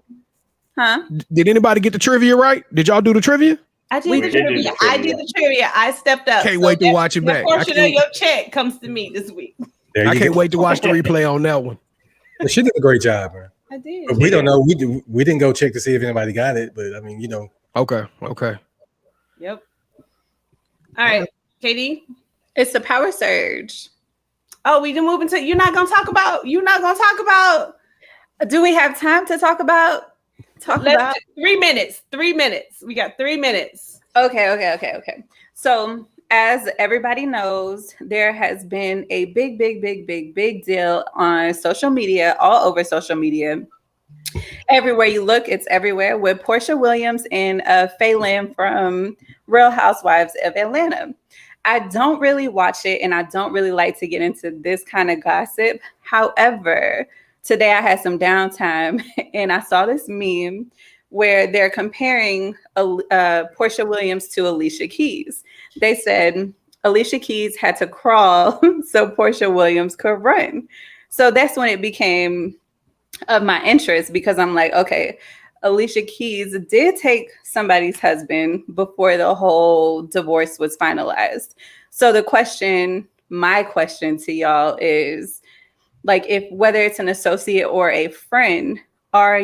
Did anybody get the trivia right? Did y'all do the trivia? I did the trivia. I stepped up. Can't wait to watch it back. A portion of your check comes to me this week. I can't wait to watch the replay on that one. She did a great job, man. I did. But we don't know. We didn't go check to see if anybody got it, but I mean, you know. Okay. Yep. All right, KD. It's the power surge. Oh, we didn't move into. You're not gonna talk about. Do we have time to talk about? 3 minutes. 3 minutes. We got 3 minutes. Okay. So, as everybody knows, there has been a big deal on social media, all over social media. Everywhere you look, it's everywhere, with Portia Williams and Phelan from Real Housewives of Atlanta. I don't really watch it, and I don't really like to get into this kind of gossip. However, today I had some downtime and I saw this meme where they're comparing Portia Williams to Alicia Keys. They said Alicia Keys had to crawl so Portia Williams could run. So that's when it became of my interest, because I'm like, okay, Alicia Keys did take somebody's husband before the whole divorce was finalized. So my question to y'all is, like, if whether it's an associate or a friend, are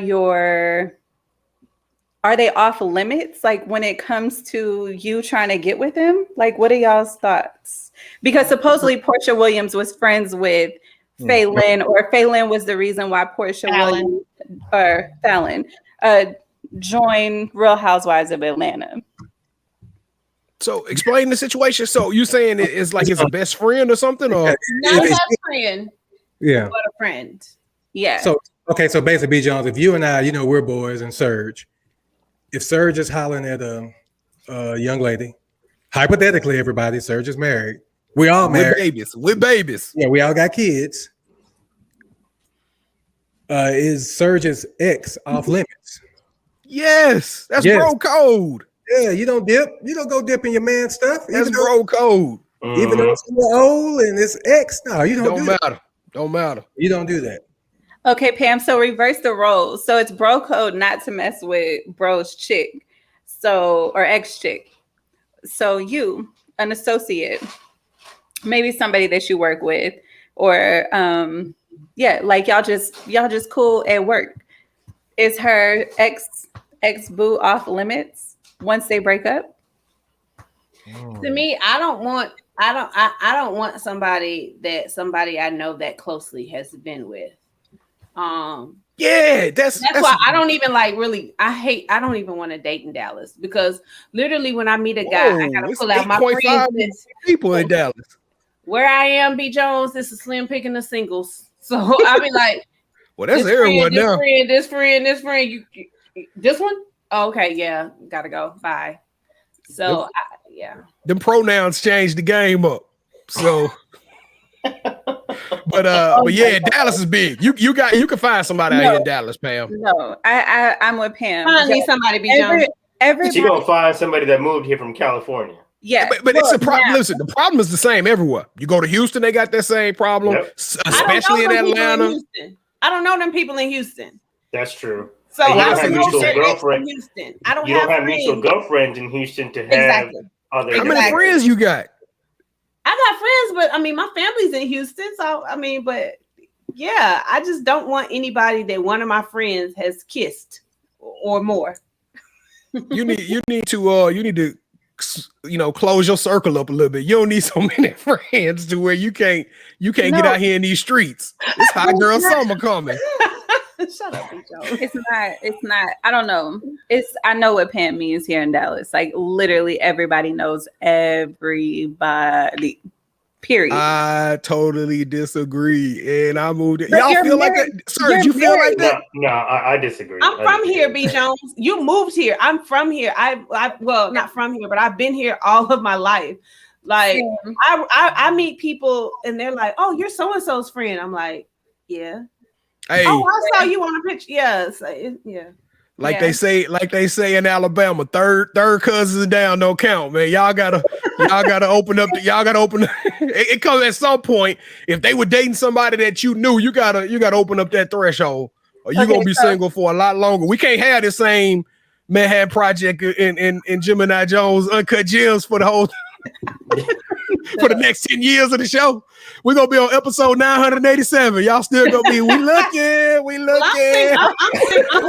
they off limits? Like, when it comes to you trying to get with him, like, what are y'all's thoughts? Because supposedly Portia Williams was friends with Phelan, or Phelan was the reason why Portia Williams or Fallon joined Real Housewives of Atlanta. So explain the situation. So you saying it's like it's a best friend or something, or not a friend? Yeah, but a friend. Yeah. So basically, B. Jones, if you and I, we're boys, and Serge, if Serge is hollering at a young lady, hypothetically, everybody, Serge is married. We all married. With babies. Yeah, we all got kids. Is Serge's ex off limits? Yes, that's bro code. Yeah, you don't dip. You don't go dip in your man stuff. That's bro code. Even though it's old and it's ex, no, you don't matter. Don't matter. You don't do that. Okay, Pam. So reverse the roles. So it's bro code not to mess with bro's chick, or ex chick. So you, an associate, maybe somebody that you work with, or like y'all just cool at work. Is her ex boo off limits once they break up? To me, I don't want somebody I know that closely has been with. Yeah, that's why I don't even I don't even want to date in Dallas, because literally when I meet a guy, I gotta pull out my friends. People in Dallas. where I am, B Jones, this is slim picking the singles. So I'll be like, well, that's everyone now. This friend. You this one? Oh, okay, yeah, gotta go. Bye. So yeah. Them pronouns changed the game up. So but yeah, Dallas is big. You can find somebody out here in Dallas, Pam. No, I'm with Pam. I need somebody, B Jones. She gonna find somebody that moved here from California. Yeah, but it's a problem. Listen, the problem is the same everywhere. You go to Houston, they got that same problem, especially in Atlanta. I don't know them people in Houston. That's true. So you I don't have mutual girlfriends. Houston. I don't. You don't have mutual girlfriends in Houston to have other. How many friends you got? I got friends, but I mean, my family's in Houston, so I mean, but yeah, I just don't want anybody that one of my friends has kissed or more. You need to close your circle up a little bit. You don't need so many friends to where you can't get out here in these streets. It's hot girl summer coming. Shut up, Joe. It's not. I don't know. I know what Pam means here in Dallas. Like literally everybody knows everybody. Period. I totally disagree. And I moved it. Y'all feel like that? Sir, do you feel like that? No, I disagree. I'm from here, B. Jones. You moved here. I'm from here. I well, not from here, but I've been here all of my life. Like I meet people and they're like, "Oh, you're so and so's friend." I'm like, "Yeah." Hey. Oh, I saw you on a picture. Yes, yeah. Like they say in Alabama, third cousins down don't count, man. Y'all gotta open up. It comes at some point. If they were dating somebody that you knew, you gotta open up that threshold, or you're gonna be single for a lot longer. We can't have the same Manhattan Project in Gemini Jones Uncut Gems for the whole for the next 10 years of the show. We're gonna be on episode 987. Y'all still gonna be we looking. I'm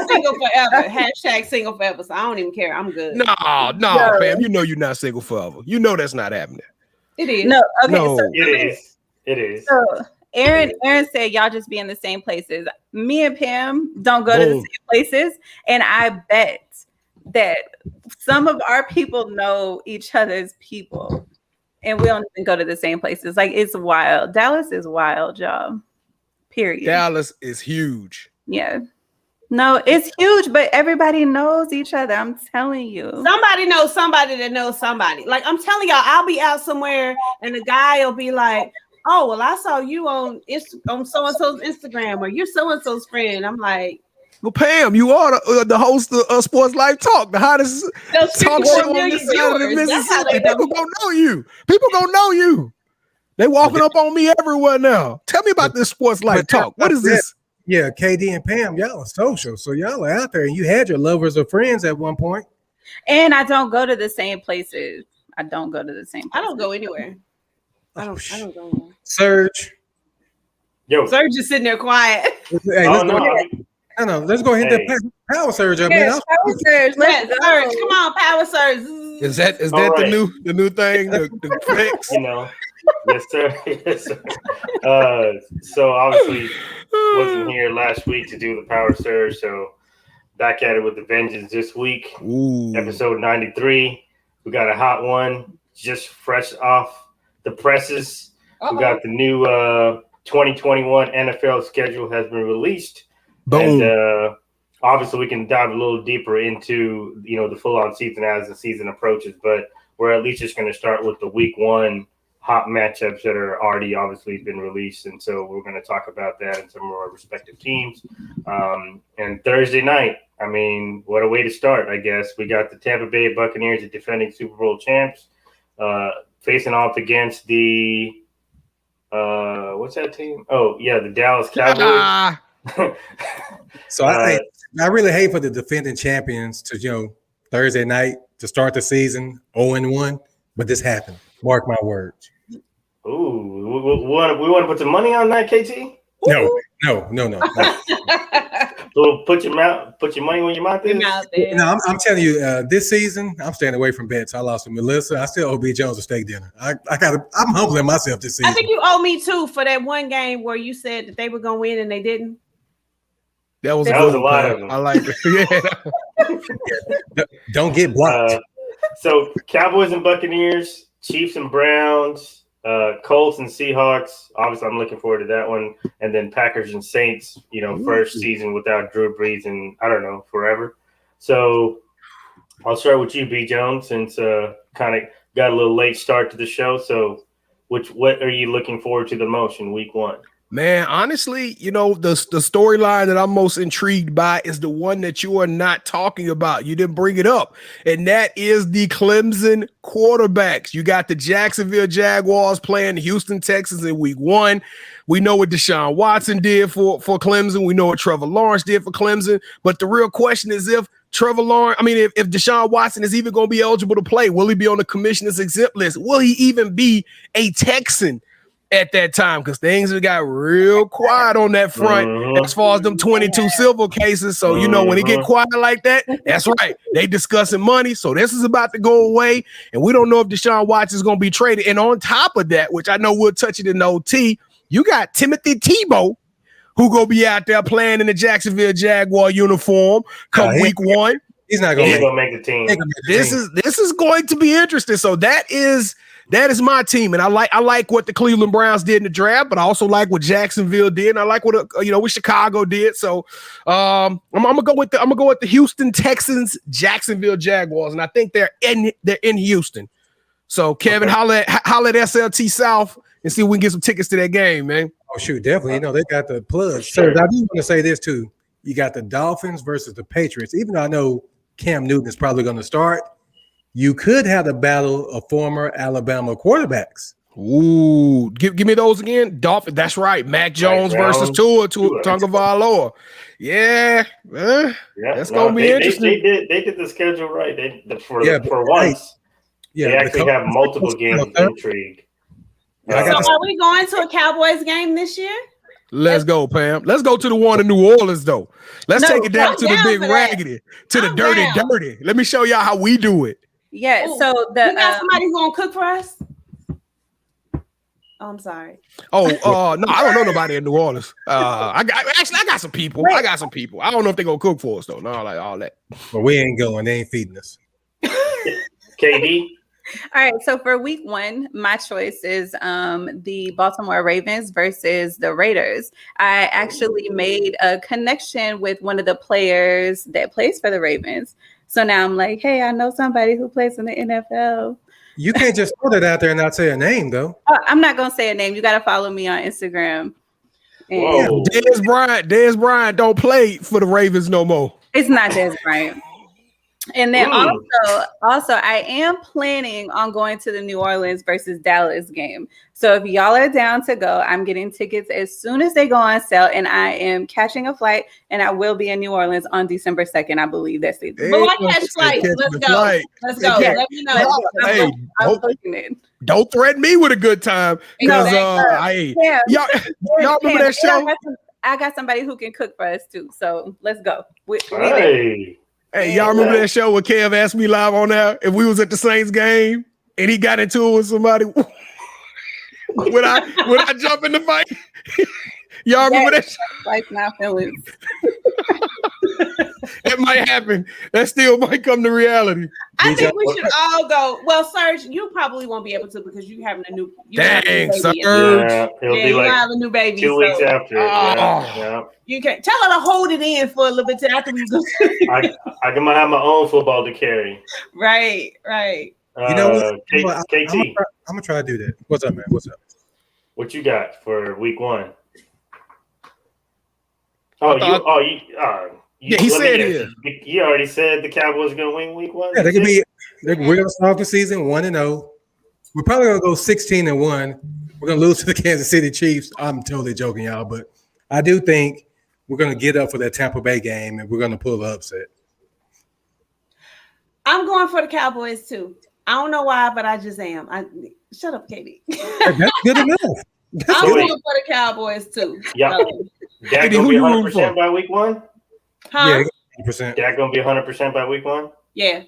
single forever. Hashtag single forever. So I don't even care. I'm good. No, fam. You know you're not single forever. You know that's not happening. It is. No, okay. No. So, it is. So Aaron said y'all just be in the same places. Me and Pam don't go to the same places, and I bet that some of our people know each other's people. And we don't even go to the same places. Like, it's wild. Dallas is wild, y'all. Period. Dallas is huge. Yeah. No, it's huge, but everybody knows each other. I'm telling you. Somebody knows somebody that knows somebody. Like, I'm telling y'all, I'll be out somewhere and the guy will be like, "Oh, well, I saw you on so-and-so's Instagram, or you're so-and-so's friend." I'm like, well, Pam, you are the host of Sports Life Talk, the hottest talk show on this side of the Mississippi. People gonna know you. People gonna know you. They walking up on me everywhere now. Tell me about this Sports Life Talk. What is this? Yeah, KD and Pam, y'all are social, so y'all are out there, and you had your lovers or friends at one point. And I don't go to the same places. I don't go go anywhere. I don't go anywhere. Serge. Yo. Serge just sitting there quiet. Hey, let's go hit the power surge up, man. Power surge. Let's surge. Come on, power surge. Is that right. the new thing? The flex? Yes, sir. Yes, sir. So obviously wasn't here last week to do the power surge. So back at it with the vengeance this week. Ooh. Episode 93. We got a hot one just fresh off the presses. We got the new 2021 NFL schedule has been released. Boom. And obviously we can dive a little deeper into the full-on season as the season approaches, but we're at least just going to start with the week one hot matchups that are already obviously been released, and so we're going to talk about that and some of our respective teams. And Thursday night, I mean, what a way to start, I guess. We got the Tampa Bay Buccaneers, the defending Super Bowl champs, facing off against the what's that team? Oh yeah, the Dallas Cowboys. So I really hate for the defending champions to Thursday night to start the season 0-1, but this happened. Mark my words. Ooh, we want to put some money on that, KT? No. So put your money where your mouth is. No, I'm telling you, this season I'm staying away from bets. I lost to Melissa. I still owe B Jones a steak dinner. I'm humbling myself this season. I think you owe me too for that one game where you said that they were gonna win and they didn't. That was a lot of them. I like it. Yeah. Don't get blocked. So Cowboys and Buccaneers, Chiefs and Browns, Colts and Seahawks. Obviously, I'm looking forward to that one. And then Packers and Saints. First season without Drew Brees in I don't know forever. So I'll start with you, B. Jones, since kind of got a little late start to the show. So, what are you looking forward to the most in week 1? Man, honestly, the storyline that I'm most intrigued by is the one that you are not talking about. You didn't bring it up, and that is the Clemson quarterbacks. You got the Jacksonville Jaguars playing the Houston Texans in week 1. We know what Deshaun Watson did for Clemson. We know what Trevor Lawrence did for Clemson. But the real question is if Deshaun Watson is even going to be eligible to play, will he be on the commissioner's exempt list? Will he even be a Texan at that time? Because things have got real quiet on that front as far as them 22 silver cases. So, when it get quiet like that, that's right. They discussing money. So this is about to go away. And we don't know if Deshaun Watson is going to be traded. And on top of that, which I know we'll touch it in the OT, you got Timothy Tebow, who gonna be out there playing in the Jacksonville Jaguar uniform come week 1. He's not gonna make the team. This is going to be interesting. So that is my team, and I like what the Cleveland Browns did in the draft, but I also like what Jacksonville did, and I like what what Chicago did. So I'm gonna go with the Houston Texans, Jacksonville Jaguars, and I think they're in Houston. So Kevin, holla at SLT South and see if we can get some tickets to that game, man. Oh shoot, definitely. They got the plug. So I do want to say this too. You got the Dolphins versus the Patriots. Even though I know Cam Newton is probably going to start, you could have the battle of former Alabama quarterbacks. Ooh, give me those again. Dolphins. That's right. Mac Jones versus Tua Tagovailoa. Yeah, that's gonna be interesting. They did the schedule right. For once. They actually have multiple games of intrigue. So are we going to a Cowboys game this year? Let's go, Pam. Let's go to the one in New Orleans, though. Let's take it down to the big raggedy, to the dirty. Let me show y'all how we do it. Yeah. Ooh, so you got somebody who's gonna cook for us? Oh, I'm sorry. No, I don't know nobody in New Orleans. I got some people. I got some people. I don't know if they're gonna cook for us though. No, like all that. But we ain't going. They ain't feeding us. KD. All right, so for week 1, my choice is the Baltimore Ravens versus the Raiders. I actually made a connection with one of the players that plays for the Ravens. So now I'm like, hey, I know somebody who plays in the NFL. You can't just throw that out there and not say a name, though. I'm not going to say a name. You got to follow me on Instagram. And Dez Bryant don't play for the Ravens no more. It's not Dez Bryant. And then also, I am planning on going to the New Orleans versus Dallas game. So if y'all are down to go, I'm getting tickets as soon as they go on sale, and I am catching a flight, and I will be in New Orleans on December 2nd. I believe that's it. But I catch flights. Let's go. Let's go. Yeah. Let me know. Hey, don't threaten me with a good time. Because y'all remember that show? I got somebody who can cook for us too. So let's go. Hey, y'all remember that show where Kev asked me live on there if we was at the Saints game and he got into it with somebody? Would I jump in the fight? Y'all remember that show? Like my feelings. That might happen. That still might come to reality. I think we should all go. Well, Serge, you probably won't be able to because you having a new. Dang, Serge. Yeah, you have a new baby. 2 weeks after. Yeah. You can tell her to hold it in for a little bit after we go. I can have my own football to carry. Right. You know what? KT. I'm gonna try to do that. What's up, man? What's up? What you got for week 1? He said it. You already said the Cowboys are gonna win week 1. Yeah, we're gonna start the season 1-0. We're probably gonna go 16-1. We're gonna lose to the Kansas City Chiefs. I'm totally joking, y'all, but I do think we're gonna get up for that Tampa Bay game and we're gonna pull the upset. I'm going for the Cowboys too. I don't know why, but I just am. Shut up, Katie. That's good enough. I'm going for the Cowboys too. Yeah. Dak gonna be 100% by week 1? Huh? Yeah, 100%. Dak gonna be 100% by week 1? Yeah.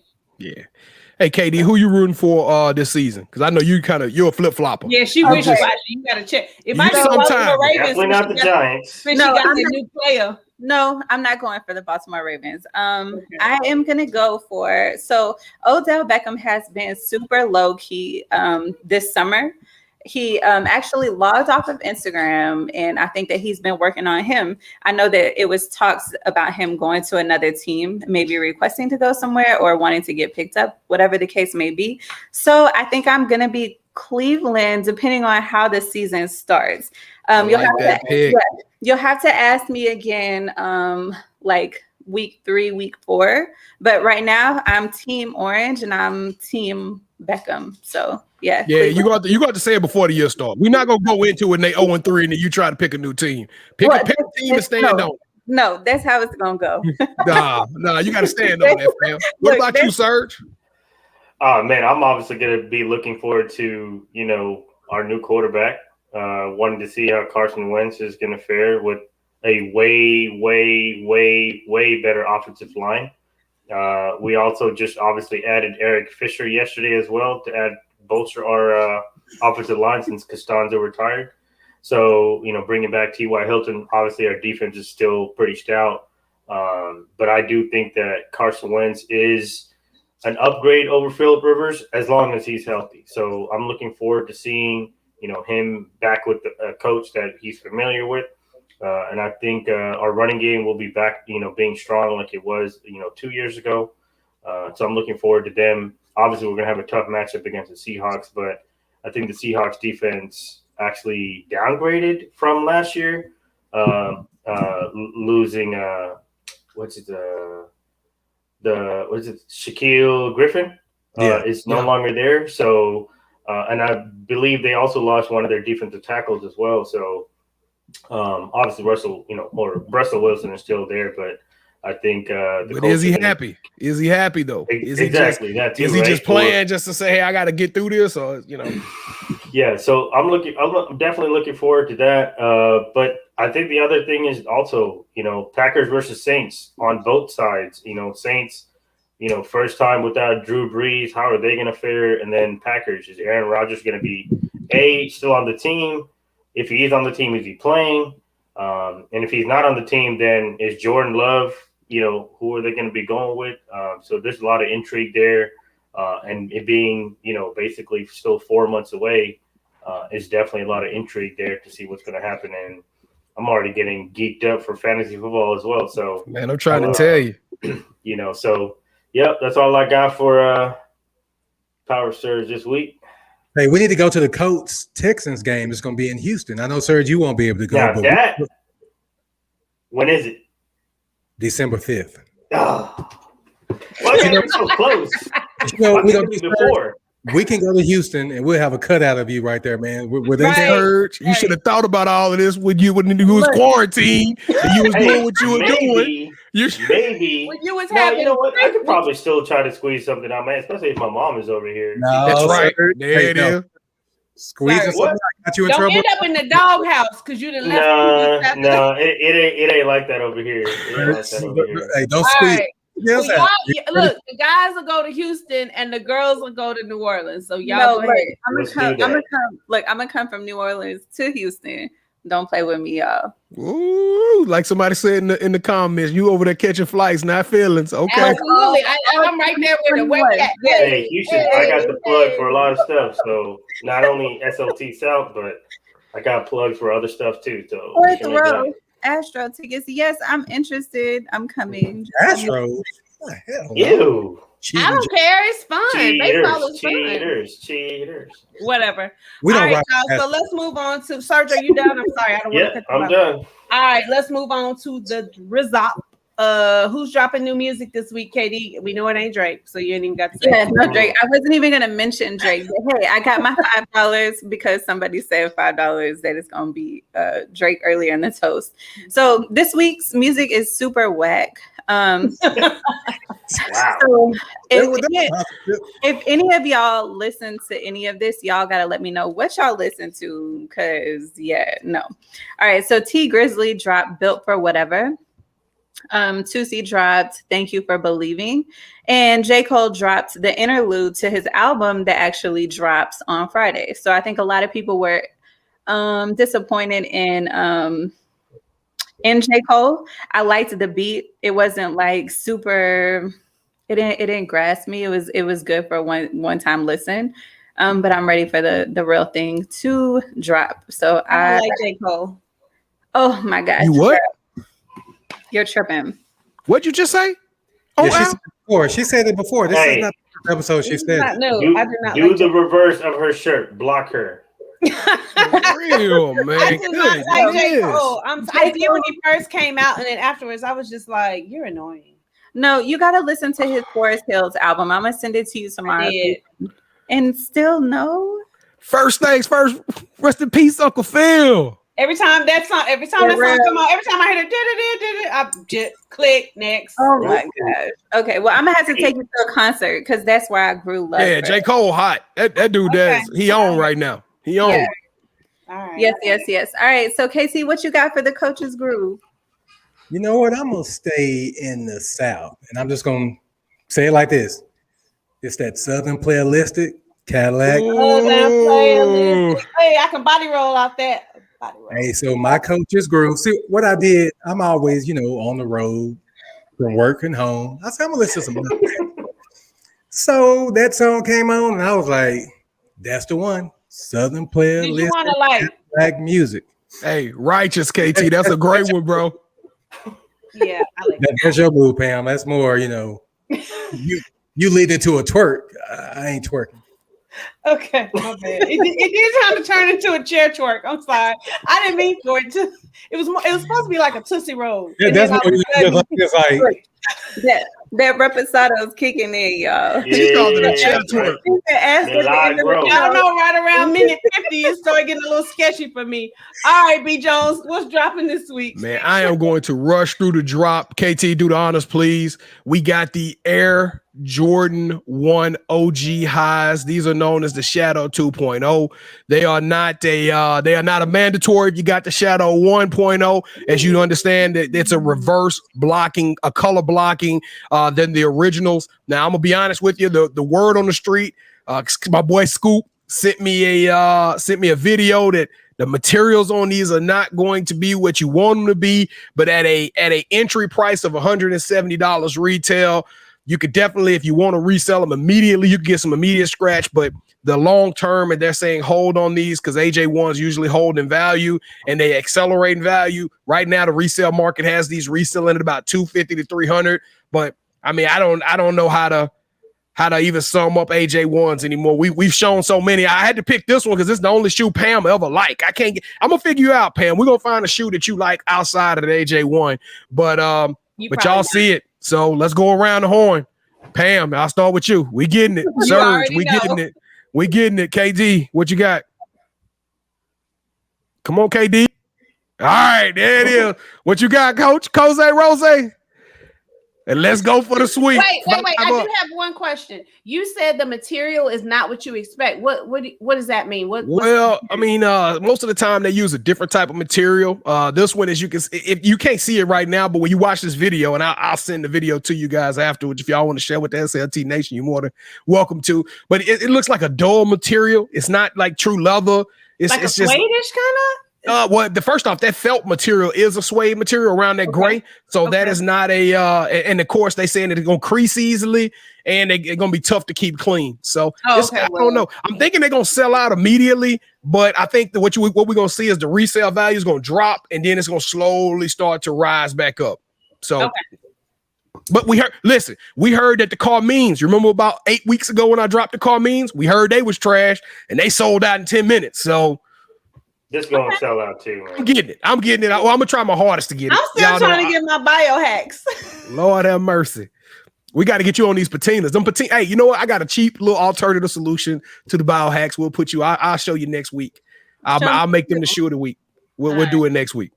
Hey, KD, who you rooting for this season? Because I know you're a flip flopper. Yeah, she wishy-washy. You gotta check. It might be the Ravens. Definitely not the Giants. She got the new player. No, I'm not going for the Baltimore Ravens. I am going to go so Odell Beckham has been super low key this summer. he actually logged off of Instagram, and I think that he's been working on him. I know that it was talks about him going to another team, maybe requesting to go somewhere or wanting to get picked up, whatever the case may be. So I think I'm going to be Cleveland, depending on how the season starts. You'll have to ask me again, like week 3, week 4. But right now, I'm Team Orange and I'm Team Beckham. So yeah, you got to say it before the year starts. We're not gonna go into it and they 0-3 and then you try to pick a new team. Pick a team and stand on it. No, that's how it's gonna go. nah, you got to stand on that, fam. What about you, Serge? Man, I'm obviously going to be looking forward to, our new quarterback. Wanting to see how Carson Wentz is going to fare with a way, way, way, way better offensive line. We also just obviously added Eric Fisher yesterday as well to bolster our offensive line since Costanzo retired. So, bringing back T.Y. Hilton, obviously our defense is still pretty stout. But I do think that Carson Wentz is an upgrade over Phillip Rivers as long as he's healthy. So I'm looking forward to seeing, him back with a coach that he's familiar with. And I think our running game will be back, being strong like it was, 2 years ago. So I'm looking forward to them. Obviously, we're going to have a tough matchup against the Seahawks, but I think the Seahawks defense actually downgraded from last year, losing Shaquille Griffin is no longer there. So, and I believe they also lost one of their defensive tackles as well. So, obviously Russell Wilson is still there, but I think. But is he happy? Is he happy though? Is exactly. Is he just playing just to say, "Hey, I got to get through this," or Yeah. So I'm definitely looking forward to that. But I think the other thing is also, Packers versus Saints on both sides. Saints, first time without Drew Brees, how are they going to fare? And then Packers, is Aaron Rodgers going to be still on the team? If he is on the team, is he playing? And if he's not on the team, then is Jordan Love, who are they going to be going with? So there's a lot of intrigue there. And it being, basically still 4 months away is definitely a lot of intrigue there to see what's going to happen. And I'm already getting geeked up for fantasy football as well. So, man, I'm trying to tell you. So, yep, that's all I got for Power Surge this week. Hey, we need to go to the Colts-Texans game. It's going to be in Houston. I know, Serge, you won't be able to go. Now when is it? December 5th. Oh. Why are you so close? We can go to Houston and we'll have a cutout of you right there, man. Serge, you should have thought about all of this when you was quarantined and you was doing what you were doing. Maybe when you was you know what? I could probably still try to squeeze something out, man. Especially if my mom is over here. No, that's right. There it is. Squeezing something. Got you in trouble. Don't end up in the doghouse because you done left. No, it ain't like that over here. Hey, don't squeeze. Right. Look, the guys will go to Houston and the girls will go to New Orleans. So y'all, I'm gonna come from New Orleans to Houston. Don't play with me, y'all. Ooh, like somebody said in the comments, you over there catching flights, not feelings. Okay, absolutely. I'm right there with the Hey, Houston, I got the plug for a lot of stuff. So not only SLT South, but I got plugs for other stuff too. So Astro tickets. Yes, I'm interested. I'm coming. Astros? Ew. I don't care. It's fun. Baseball is Cheaters. Whatever. We don't y'all. So let's move on to Serge. Are you done? I'm sorry. I don't want to cut you off. I'm done. All right. Let's move on to the result. Who's dropping new music this week, KD? We know it ain't Drake, so you ain't even got to say. Yeah, no Drake. I wasn't even gonna mention Drake, but hey, I got my $5 because somebody said $5 that it's gonna be Drake earlier in the toast. So this week's music is super whack. Wow. So if any of y'all listen to any of this, y'all gotta let me know what y'all listen to, because no. All right, so T Grizzly dropped Built for Whatever. Tusi dropped Thank You for Believing, and J. Cole dropped the interlude to his album that actually drops on Friday. So I think a lot of people were disappointed in J. Cole. I liked the beat. It wasn't like super, it didn't grasp me. It was good for one time listen. But I'm ready for the real thing to drop. So I like J. Cole. Oh my gosh. You what? You're tripping. What'd you just say? Yeah, she said it before. She said it before. This is not the first episode she said it. No, I do not do like the reverse of her shirt. Block her. Real, man. I do not like J. Goodness. Cole. I did when he first came out, and then afterwards, I was just like, "You're annoying." No, you got to listen to his Forest Hills album. I'm gonna send it to you tomorrow. And still no. First things first. Rest in peace, Uncle Phil. Every time that song come on, every time I hear it, I just click next. Oh my gosh. Okay, well, I'm gonna have to take you to a concert because that's where I grew love. Yeah, J. Cole hot. That dude he on right now. He on. Yeah. All right. Yes. All right. So Casey, what you got for the Coach's Groove? You know what? I'm gonna stay in the South, and I'm just gonna say it like this: it's that Southern playalistic Cadillac. Hey, I can body roll off that. Hey, so my Coach's Groove. See what I did? I'm always, on the road from work and home. I said I'm gonna listen to some. So that song came on, and I was like, "That's the one." Southern playalistic Cadillac music. Hey, righteous KT. That's a great one, bro. Yeah, I like that's your move, Pam. That's more, you lead into a twerk. I ain't twerking. Okay, my bad. It did time to turn into a chair twerk. I'm sorry. I didn't mean for it to. It was supposed to be like a Tootsie Roll. Yeah, that's what it's like. That reposado's kicking in, y'all. She called it a chair twerk. I don't know. Right around minute 50, it started getting a little sketchy for me. All right, B. Jones, what's dropping this week? Man, I am going to rush through the drop. KT, do the honors, please. We got the Air Jordan 1 OG highs. These are known as the Shadow 2.0. They are not a mandatory if you got the Shadow 1.0. As you understand, that it's a reverse blocking, a color blocking than the originals. Now I'm gonna be honest with you. The word on the street, my boy Scoop sent me a video that the materials on these are not going to be what you want them to be, but at a entry price of $170 retail. You could definitely, if you want to resell them immediately, you can get some immediate scratch, but the long term, and they're saying hold on these because AJ1s usually hold in value and they accelerate in value. Right now, the resale market has these reselling at about $250 to $300. But I mean, I don't know how to even sum up AJ1s anymore. We've shown so many. I had to pick this one because it's the only shoe Pam ever like. I'm gonna figure you out, Pam. We're gonna find a shoe that you like outside of the AJ1. But y'all see it. So let's go around the horn. Pam, I'll start with you. We getting it. Surge, we getting it. We getting it. KD, what you got? Come on, KD. All right, there it is. What you got, Coach? Jose Rose? And let's go for the sweep. Wait. I do have one question. You said the material is not what you expect. What does that mean? Well, I mean, most of the time they use a different type of material. This one, as you can, if you can't see it right now, but when you watch this video, and I'll send the video to you guys afterwards, if y'all want to share with the SLT Nation, you're more than welcome to. But it looks like a dull material. It's not like true leather. It's like just suede-ish kind of. Well, first off, that felt material is a suede material around that gray. So that is not and of course they saying that it's gonna crease easily and they're gonna be tough to keep clean. So I don't know. I'm thinking they're gonna sell out immediately, but I think that what we're gonna see is the resale value is gonna drop and then it's gonna slowly start to rise back up. So but we heard that the Carmines, you remember about 8 weeks ago when I dropped the Carmines, we heard they was trash and they sold out in 10 minutes. So this gonna sell out too, man. I'm getting it. Well, I'm gonna try my hardest to get it. I'm still trying to get my biohacks. Lord have mercy. We got to get you on these patinas. Hey, you know what? I got a cheap little alternative solution to the biohacks. We'll put you. I'll show you next week. I'll make them the shoe of the week. We'll do it next week.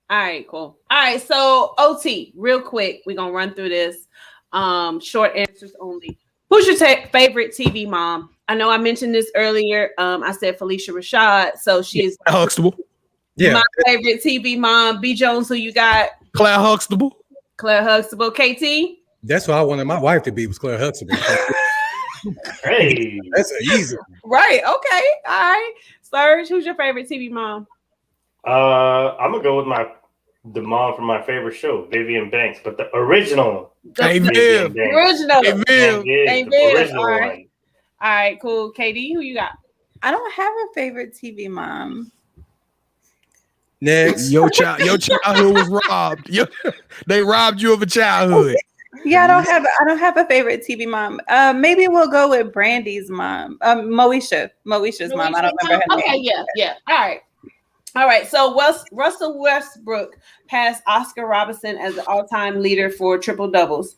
All right, cool. All right, so OT, real quick, we're gonna run through this. Short answers only. Who's your favorite TV mom? I know I mentioned this earlier. I said Felicia Rashad. So she's Huxtable. Yeah. My favorite TV mom. B. Jones, who you got? Claire Huxtable. KT? That's what I wanted my wife to be, was Claire Huxtable. Hey. That's an easy one. Right. Okay. All right. Serge, who's your favorite TV mom? I'm gonna go with the mom from my favorite show, Vivian Banks, but the original. Hey, the original. Hey, the original All right. one. All right, cool. KD, who you got? I don't have a favorite TV mom. Next. Your childhood was robbed. They robbed you of a childhood. Yeah, I don't have a favorite TV mom. Maybe we'll go with Brandy's mom. Moesha's mom. I don't remember her name. Okay, yeah. All right. So Russell Westbrook passed Oscar Robertson as the all-time leader for triple doubles.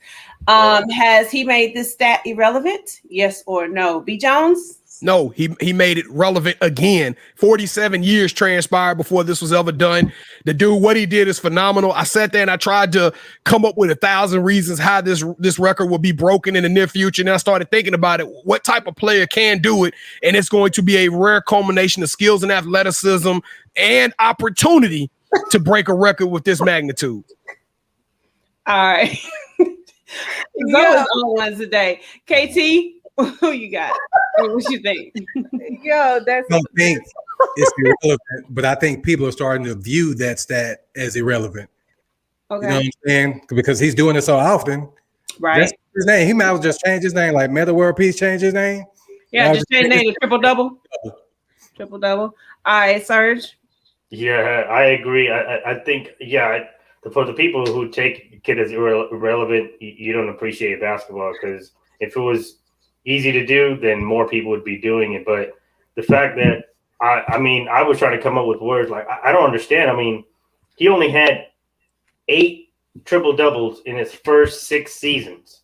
Has he made this stat irrelevant? Yes or no? B. Jones? No, he made it relevant again. 47 years transpired before this was ever done. The dude, what he did is phenomenal. I sat there and I tried to come up with 1,000 reasons how this record will be broken in the near future. And I started thinking about it. What type of player can do it? And it's going to be a rare culmination of skills and athleticism and opportunity to break a record with this magnitude. All right. Those are ones today. KT, who you got? What you think? Yo, that's. I don't think it's irrelevant, but I think people are starting to view that stat as irrelevant. Okay. You know what I'm saying? Because he's doing it so often. Right. That's his name. He might as well just change his name, like Meta World Peace changed his name. Yeah, just change name to triple double. Triple double. All right, Serge. Yeah, I agree. I think, for the people who take it as irrelevant, you don't appreciate basketball, because if it was easy to do, then more people would be doing it. But the fact that, I was trying to come up with words, like, I don't understand. I mean, he only had 8 triple doubles in his first 6 seasons,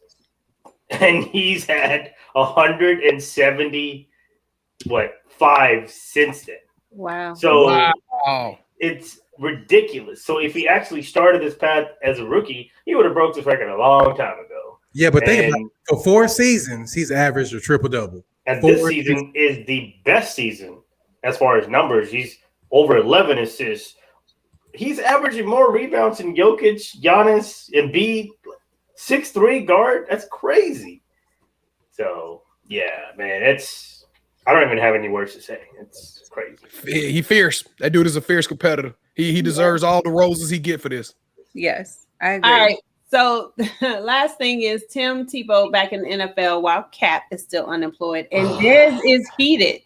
and he's had 175 since then. Wow. So Wow. It's ridiculous. So if he actually started this path as a rookie, he would have broke this record a long time ago. Yeah, but think about it. For 4 seasons, he's averaged a triple double. And this season is the best season as far as numbers. He's over 11 assists. He's averaging more rebounds than Jokic, Giannis, Embiid, 6'3" guard. That's crazy. So yeah, man, I don't even have any words to say. It's crazy. He fierce. That dude is a fierce competitor. He deserves all the roses he get for this. Yes, I agree. All right. So last thing is Tim Tebow back in the NFL while Cap is still unemployed, and Dez is heated.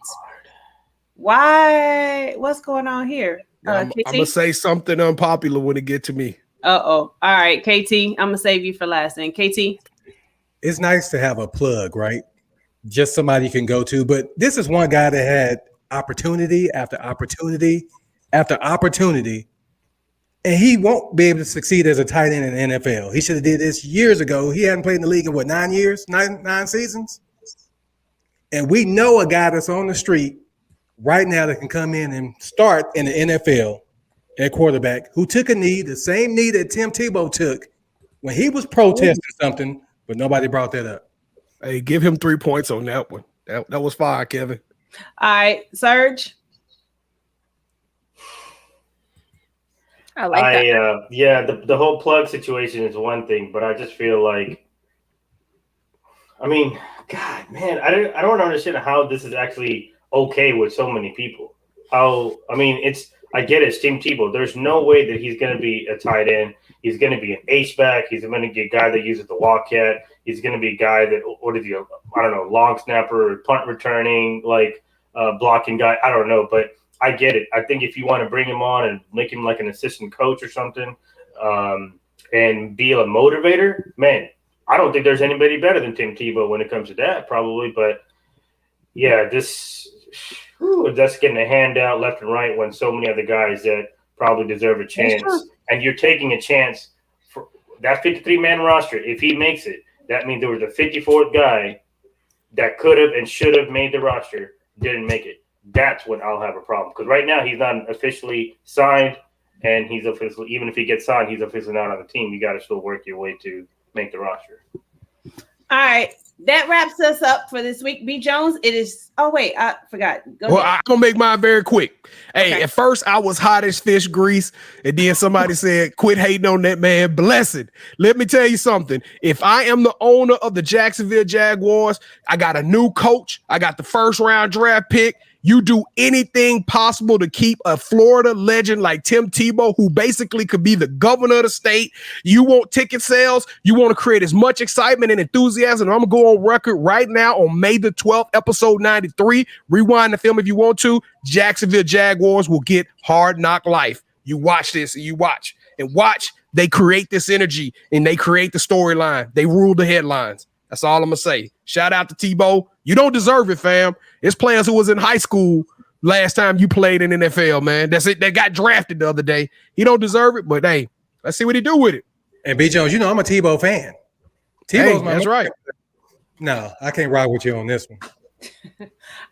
Why? What's going on here? I'm gonna say something unpopular when it get to me. All right, KT. I'm gonna save you for last. And KT. It's nice to have a plug, right? Just somebody you can go to. But this is one guy that had opportunity after opportunity after opportunity, and he won't be able to succeed as a tight end in the NFL. He should have did this years ago. He hadn't played in the league in 9 years, nine seasons. And we know a guy that's on the street right now that can come in and start in the NFL at quarterback, who took a knee, the same knee that Tim Tebow took when he was protesting something, but nobody brought that up. Hey, give him 3 points on that one. That was fire, Kevin. All right, Serge. I like that. The whole plug situation is one thing, but I just feel like, God, man, I don't understand how this is actually okay with so many people. I get it, it's Tim Tebow. There's no way that he's going to be a tight end. He's going to be an H-back. He's going to be a guy that uses the Wildcat. He's going to be a guy that, long snapper, punt returning, blocking guy. I don't know, but I get it. I think if you want to bring him on and make him like an assistant coach or something, and be a motivator, man, I don't think there's anybody better than Tim Tebow when it comes to that, probably. But yeah, that's getting a handout left and right when so many other guys that probably deserve a chance, and you're taking a chance for that 53-man roster. If he makes it, that means there was a 54th guy that could have and should have made the roster, didn't make it. That's when I'll have a problem, because right now he's not officially signed, and he's officially, even if he gets signed, he's officially not on the team. You got to still work your way to make the roster. All right, that wraps us up for this week. B. Jones, it is. Oh wait, I forgot. Go ahead. I'm gonna make mine very quick. Hey, Okay. At first I was hot as fish grease, and then somebody said, "Quit hating on that man." Blessed. Let me tell you something. If I am the owner of the Jacksonville Jaguars, I got a new coach. I got the first round draft pick. You do anything possible to keep a Florida legend like Tim Tebow, who basically could be the governor of the state. You want ticket sales. You want to create as much excitement and enthusiasm. And I'm going to go on record right now on May the 12th, episode 93. Rewind the film if you want to. Jacksonville Jaguars will get Hard Knock Life. You watch this and you watch. And watch, they create this energy and they create the storyline. They rule the headlines. That's all I'm going to say. Shout out to Tebow. You don't deserve it, fam. It's players who was in high school last time you played in NFL, man. That's it. They got drafted the other day. He don't deserve it, but hey, let's see what he do with it. And B. Jones, you know I'm a Tebow fan. Tebow's that's right. No, I can't ride with you on this one. All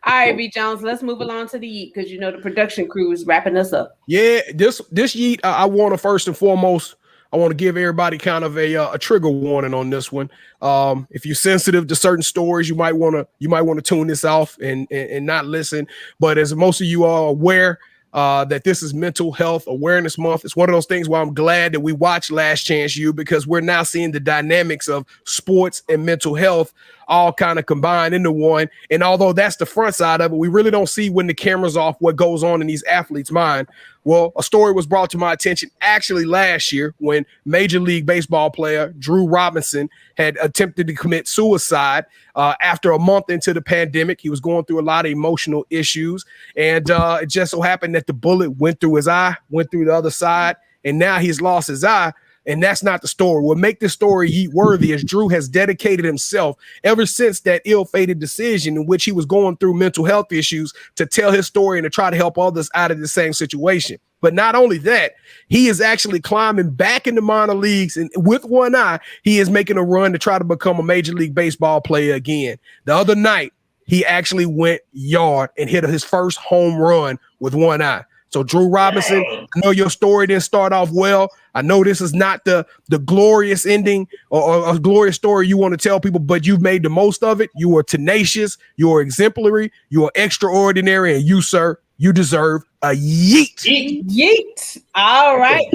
right, B. Jones, let's move along to the Yeet because you know the production crew is wrapping us up. Yeah, this Yeet, I want to first and foremost, I want to give everybody kind of a trigger warning on this one. If you're sensitive to certain stories, you might want to tune this off and not listen. But as most of you are aware, that this is Mental Health Awareness Month. It's one of those things where I'm glad that we watched Last Chance U because we're now seeing the dynamics of sports and mental health all kind of combined into one. And although that's the front side of it, we really don't see when the camera's off what goes on in these athletes' mind. Well, a story was brought to my attention actually last year when Major League Baseball player Drew Robinson had attempted to commit suicide after a month into the pandemic. He was going through a lot of emotional issues, and it just so happened that the bullet went through his eye, went through the other side, and now he's lost his eye. And that's not the story. What make this story Yeet worthy is Drew has dedicated himself ever since that ill-fated decision in which he was going through mental health issues to tell his story and to try to help others out of the same situation. But not only that, he is actually climbing back in the minor leagues, and with one eye, he is making a run to try to become a Major League Baseball player again. The other night, he actually went yard and hit his first home run with one eye. So Drew Robinson, I know your story didn't start off well. I know this is not the glorious ending or a glorious story you want to tell people, but you've made the most of it. You are tenacious. You are exemplary. You are extraordinary. And you, sir, you deserve a yeet. Yeet. All right.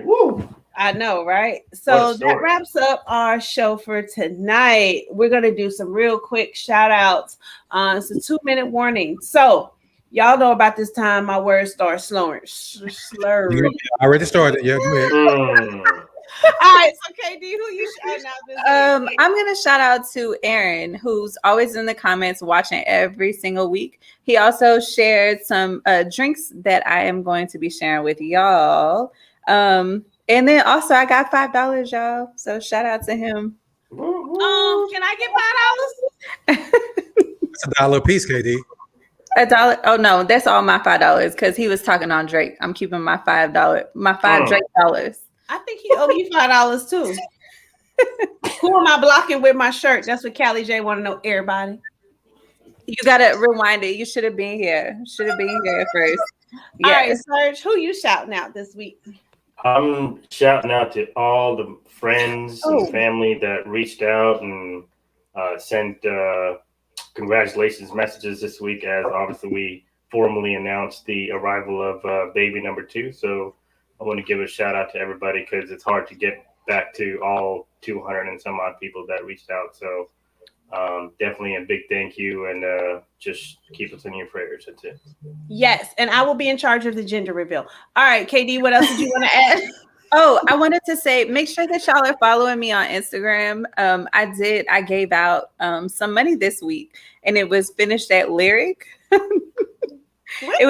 Woo. I know, right? So that wraps up our show for tonight. We're going to do some real quick shout outs. It's a 2-minute warning. So y'all know about this time my words start slurring. You already started. Yeah, go ahead. All right, so KD, who you shouting out this week? I'm gonna shout out to Aaron, who's always in the comments watching every single week. He also shared some drinks that I am going to be sharing with y'all. And then also I got $5, y'all. So shout out to him. Can I get $5? It's $1 a piece, KD. $1. Oh no, that's all my $5 because he was talking on Drake. I'm keeping my $5, my $5 Drake dollars. I think he owed you $5 too. Who am I blocking with my shirt? That's what Callie J want to know. Everybody, you gotta rewind it. You should have been here. Should have been here first. Yes. All right, Serge, who you shouting out this week? I'm shouting out to all the friends and family that reached out and sent congratulations messages this week, as obviously we formally announced the arrival of baby number 2. So I want to give a shout out to everybody because it's hard to get back to all 200 and some odd people that reached out. So definitely a big thank you, and just keep us in your prayers. That's it. Yes, and I will be in charge of the gender reveal. All right, KD, what else did you want to add? Oh, I wanted to say, make sure that y'all are following me on Instagram. I gave out some money this week, and it was finished at Lyric. It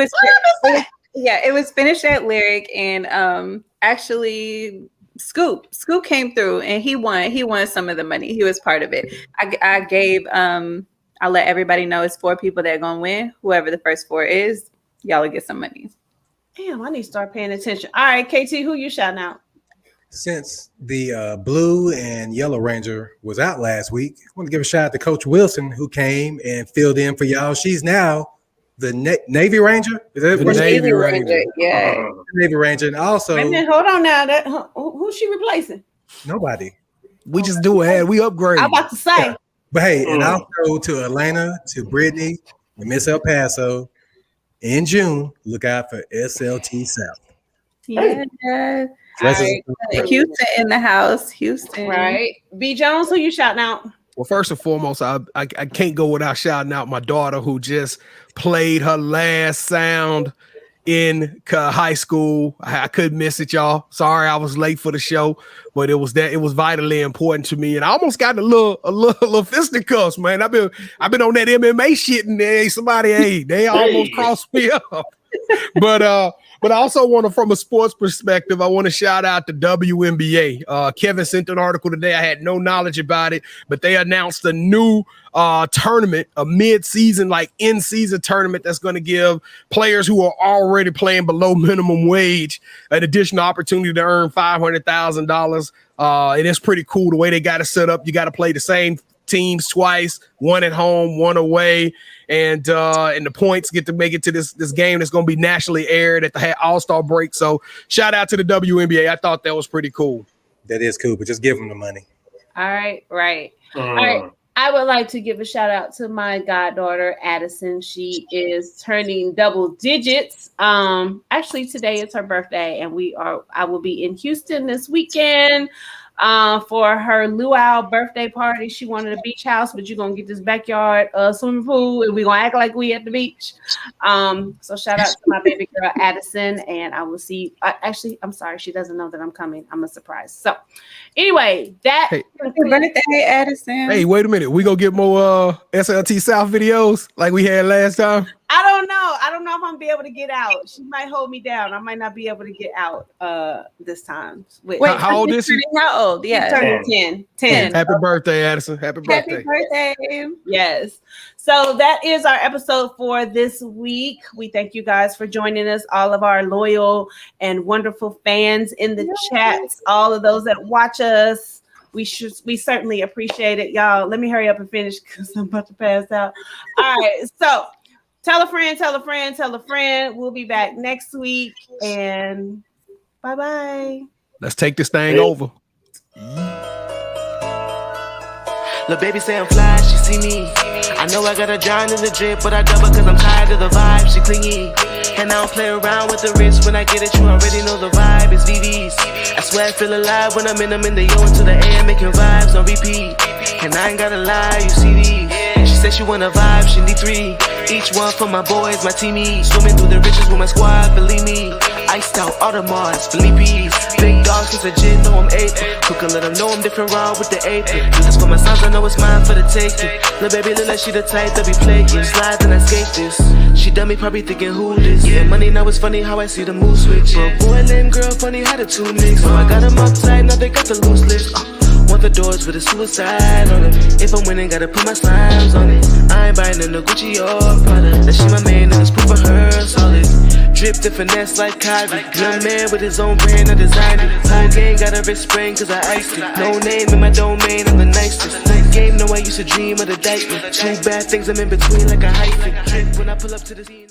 was finished at Lyric, and actually Scoop came through, and he won some of the money. He was part of it. I gave I'll let everybody know it's 4 people that are gonna win. Whoever the first 4 is, y'all will get some money. Damn, I need to start paying attention. All right, KT, who you shouting out? Since the blue and yellow ranger was out last week, I want to give a shout out to Coach Wilson, who came and filled in for y'all. She's now the Navy Ranger. Is that the Navy Ranger? Yeah, Navy Ranger, and also wait a minute, hold on now. Who's she replacing? Nobody. We just do ahead. We upgrade. I'm about to say. Yeah. But hey, and also to Atlanta, to Brittany, and Miss El Paso. In June, look out for SLT South. Yeah. Right. Houston in the house. Houston. Right. B. Jones, who you shouting out? Well, first and foremost, I can't go without shouting out my daughter who just played her last sound in high school. I couldn't miss it, y'all. Sorry, I was late for the show, but it was vitally important to me, and I almost got a little fisticuffs, man. I've been on that MMA shit, and they almost crossed me up. But I also want to, from a sports perspective, I want to shout out the WNBA. Kevin sent an article today. I had no knowledge about it, but they announced a new tournament, a mid-season, like in-season tournament that's going to give players who are already playing below minimum wage an additional opportunity to earn $500,000. And it's pretty cool the way they got it set up. You got to play the same teams twice, one at home, one away, and the points get to make it to this game that's going to be nationally aired at the All-Star break. So shout out to the WNBA. I thought that was pretty cool. That is cool, but just give them the money. All right. All right. I would like to give a shout out to my goddaughter, Addison. She is turning double digits. Actually, today is her birthday, and I will be in Houston this weekend for her luau birthday party. She wanted a beach house, but you're gonna get this backyard swimming pool, and we're gonna act like we at the beach. So shout out to my baby girl Addison, and I will see. Actually, I'm sorry, she doesn't know that I'm coming. I'm a surprise. So anyway, Happy birthday, Addison. Hey, wait a minute. We gonna get more SLT South videos like we had last time? I don't know if I'm gonna be able to get out. She might hold me down. I might not be able to get out this time. Wait, how old is she? How old? Yeah, turning 10. Happy birthday, Addison. Happy birthday. Happy birthday. Yes. So that is our episode for this week. We thank you guys for joining us, all of our loyal and wonderful fans in the chats, all of those that watch us. We certainly appreciate it, y'all. Let me hurry up and finish because I'm about to pass out. All right, so tell a friend, tell a friend, tell a friend. We'll be back next week, and bye-bye. Let's take this thing over. Lil' baby say I'm fly, she see me. I know I got a giant in the drip, but I double cause I'm tired of the vibe, she clingy. And I don't play around with the wrist, when I get it, you already know the vibe, it's VVs. I swear I feel alive when I'm in them, in the yo into the air, making vibes on repeat. And I ain't gotta lie, you see these. She said she wanna vibe, she need 3. Each one for my boys, my teamies. Swimming through the riches with my squad, believe me. Iced out Audemars, Philippi's. Big dogs, since a gin, know I'm 8. Cook and let them know I'm different raw with the apron. Do this for my sons, I know it's mine for the taking. Lil' baby look like she the type that be playing. Slide and I skate this. She done me probably thinking who this. Yeah, money now it's funny how I see the mood switch. But boy, lame girl, funny how the two mix. So I got them uptight, now they got the loose lips. Want the doors with a suicide on it. If I'm winning, gotta put my slimes on it. I ain't buying in no Gucci or Prada. That she my man and it's proof of her solid. Dripped and finesse like Kyrie. Young man with his own brand, I designed it. Whole gang got a wrist spring cause I iced it. No name in my domain, I'm the nicest. Game, know I used to dream of the diamond. 2 bad things I'm in between like a hyphen. Drip when I pull up to the scene.